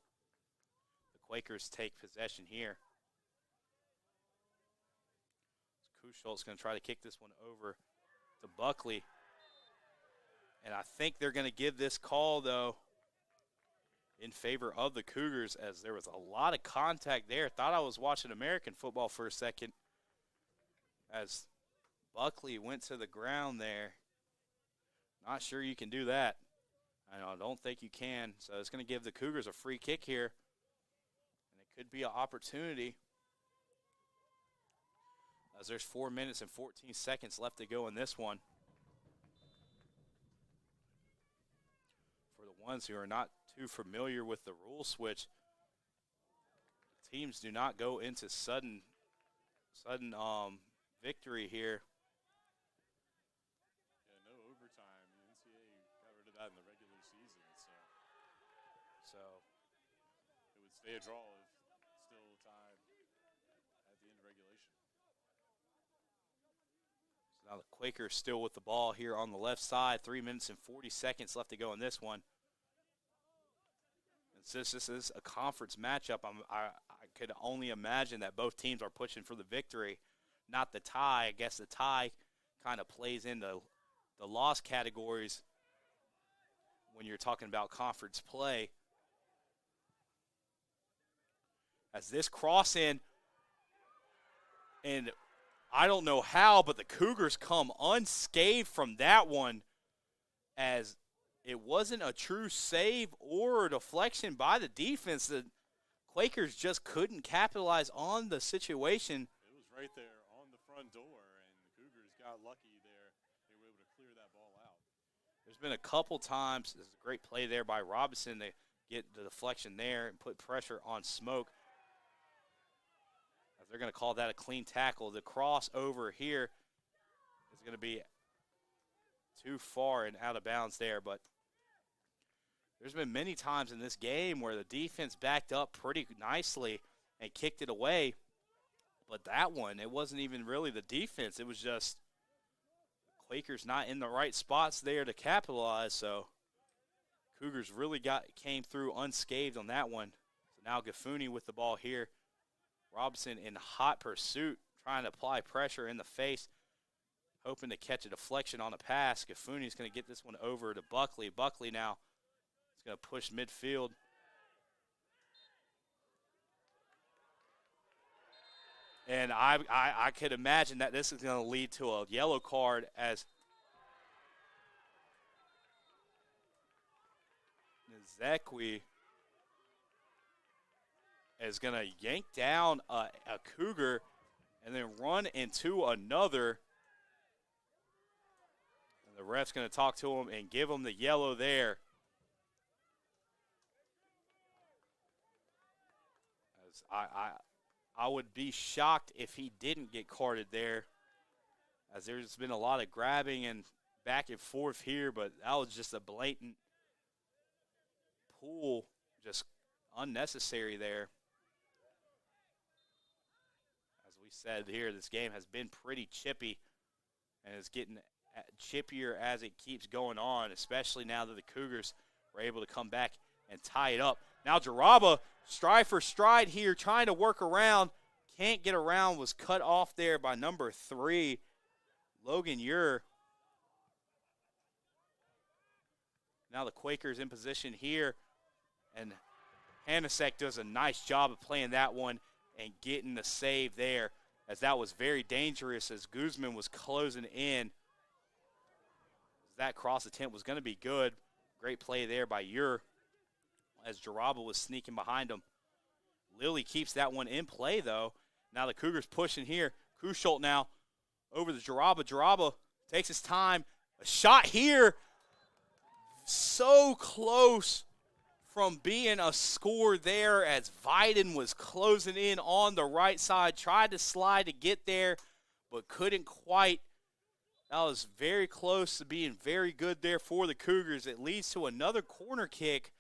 the Quakers take possession here. Kusholt's going to try to kick this one over to Buckley. And I think they're going to give this call, though, in favor of the Cougars, as there was a lot of contact there. Thought I was watching American football for a second as Buckley went to the ground there. Not sure you can do that. I don't think you can. So it's going to give the Cougars a free kick here. And it could be an opportunity, as there's 4 minutes and 14 seconds left to go in this one. For the ones who are not too familiar with the rule switch, teams do not go into sudden victory here. yeah, no overtime. The NCAA got rid of that in the regular season, so it would stay a draw if still tied at the end of regulation. So now the Quakers still with the ball here on the left side. 3 minutes and 40 seconds left to go in this one. And since this is a conference matchup, I could only imagine that both teams are pushing for the victory, not the tie. I guess the tie kind of plays into the loss categories when you're talking about conference play. As this cross in, and I don't know how, but the Cougars come unscathed from that one, as it wasn't a true save or a deflection by the defense. The Quakers just couldn't capitalize on the situation. It was right there on the front door, and the Cougars got lucky there. They were able to clear that ball out. There's been a couple times, there's a great play there by Robinson to get the deflection there and put pressure on Smoke. As they're going to call that a clean tackle. The crossover here is going to be too far and out of bounds there, but there's been many times in this game where the defense backed up pretty nicely and kicked it away. But that one, it wasn't even really the defense. It was just Quakers not in the right spots there to capitalize. So Cougars really came through unscathed on that one. So now Gafuni with the ball here. Robinson in hot pursuit, trying to apply pressure in the face, hoping to catch a deflection on a pass. Gafuni's going to get this one over to Buckley. Buckley now is going to push midfield. And I could imagine that this is going to lead to a yellow card, as Nzekwe is going to yank down a Cougar and then run into another. And the ref's going to talk to him and give him the yellow there. As I would be shocked if he didn't get carded there, as there's been a lot of grabbing and back and forth here, but that was just a blatant pull, just unnecessary there. As we said here, this game has been pretty chippy and is getting chippier as it keeps going on, especially now that the Cougars were able to come back and tie it up. Now Jaraba, stride for stride here, trying to work around. Can't get around, was cut off there by number 3, Logan Ure. Now the Quakers in position here, and Hanasek does a nice job of playing that one and getting the save there, as that was very dangerous as Guzman was closing in. That cross attempt was going to be good. Great play there by Ure, as Jaraba was sneaking behind him. Lilly keeps that one in play, though. Now the Cougars pushing here. Kusholt now over the Jaraba. Jaraba takes his time. A shot here. So close from being a score there, as Viden was closing in on the right side. Tried to slide to get there, but couldn't quite. That was very close to being very good there for the Cougars. It leads to another corner kick,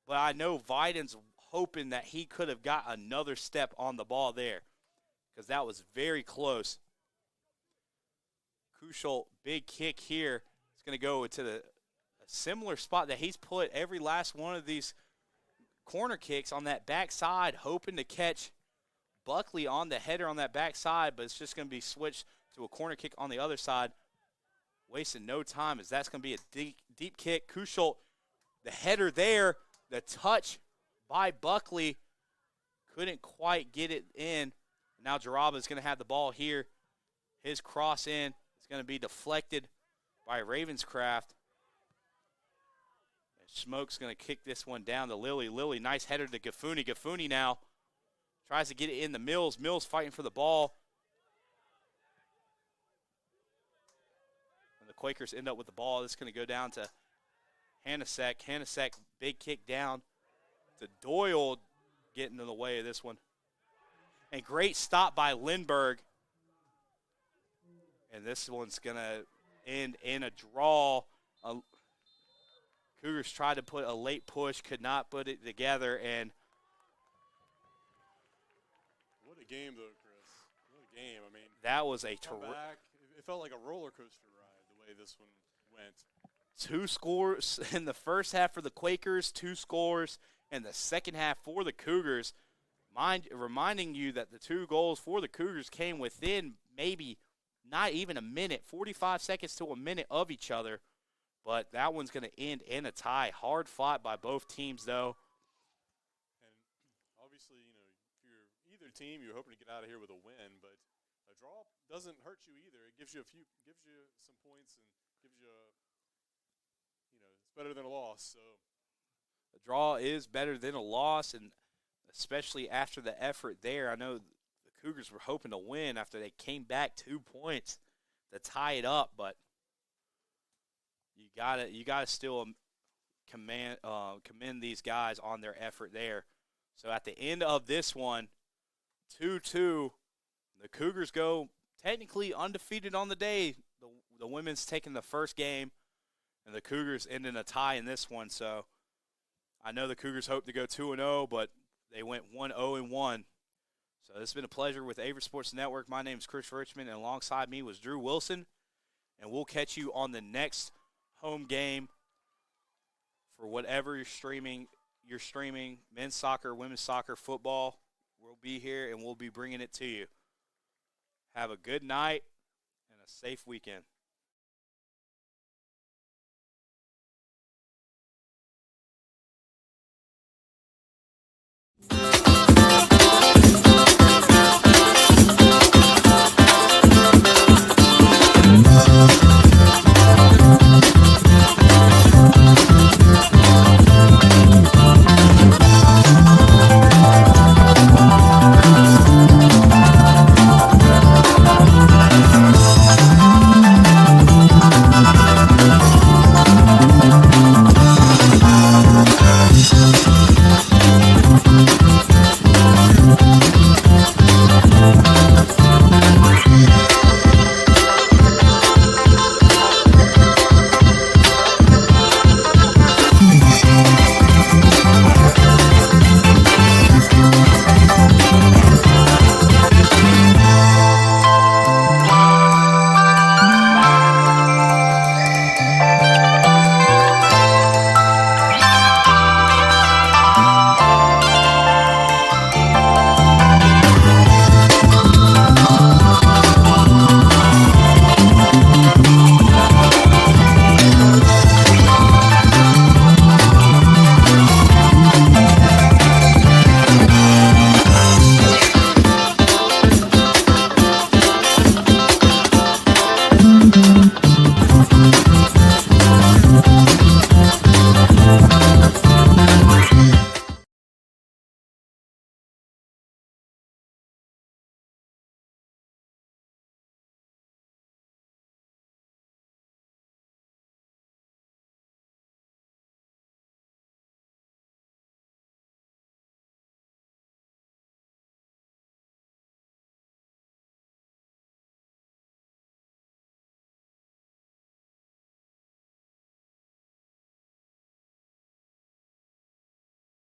but I know Viden's hoping that he could have got another step on the ball there, because that was very close. Kusholt, big kick here. It's going to go into a similar spot that he's put every last one of these corner kicks, on that backside, hoping to catch Buckley on the header on that backside, but it's just going to be switched to a corner kick on the other side. Wasting no time, as that's going to be a deep kick. Kusholt, the header there, the touch by Buckley, couldn't quite get it in. Now Jaraba is going to have the ball here. His cross in is going to be deflected by Ravenscraft. And Smoke's going to kick this one down to Lilly. Lilly, nice header to Gafuni. Gafuni now tries to get it in the Mills. Mills fighting for the ball. And the Quakers end up with the ball. This is going to go down to Hanasek. Hanasek, big kick down to Doyle, getting in the way of this one. And great stop by Lindbergh. And this one's going to end in a draw. Cougars tried to put a late push, could not put it together. And what a game, though, Chris. What a game. I mean, that was a it felt like a roller coaster ride the way this one went. 2 scores in the first half for the Quakers, 2 scores in the second half for the Cougars. reminding you that the 2 goals for the Cougars came within maybe not even a minute, 45 seconds to a minute of each other. But that one's going to end in a tie. Hard fought by both teams, though. And obviously, you know, if you're either team, you're hoping to get out of here with a win, but a draw doesn't hurt you either. It gives you some points and gives you it's better than a loss. So a draw is better than a loss, and especially after the effort there. I know the Cougars were hoping to win after they came back 2 points to tie it up, but you gotta still commend these guys on their effort there. So at the end of this one, 2-2, the Cougars go technically undefeated on the day. The women's taking the first game, and the Cougars end in a tie in this one. So I know the Cougars hope to go 2-0, but they went 1-0-1. So it's been a pleasure with Averett Sports Network. My name is Chris Richmond, and alongside me was Drew Wilson. And we'll catch you on the next home game for whatever you're streaming, men's soccer, women's soccer, football. We'll be here, and we'll be bringing it to you. Have a good night and a safe weekend.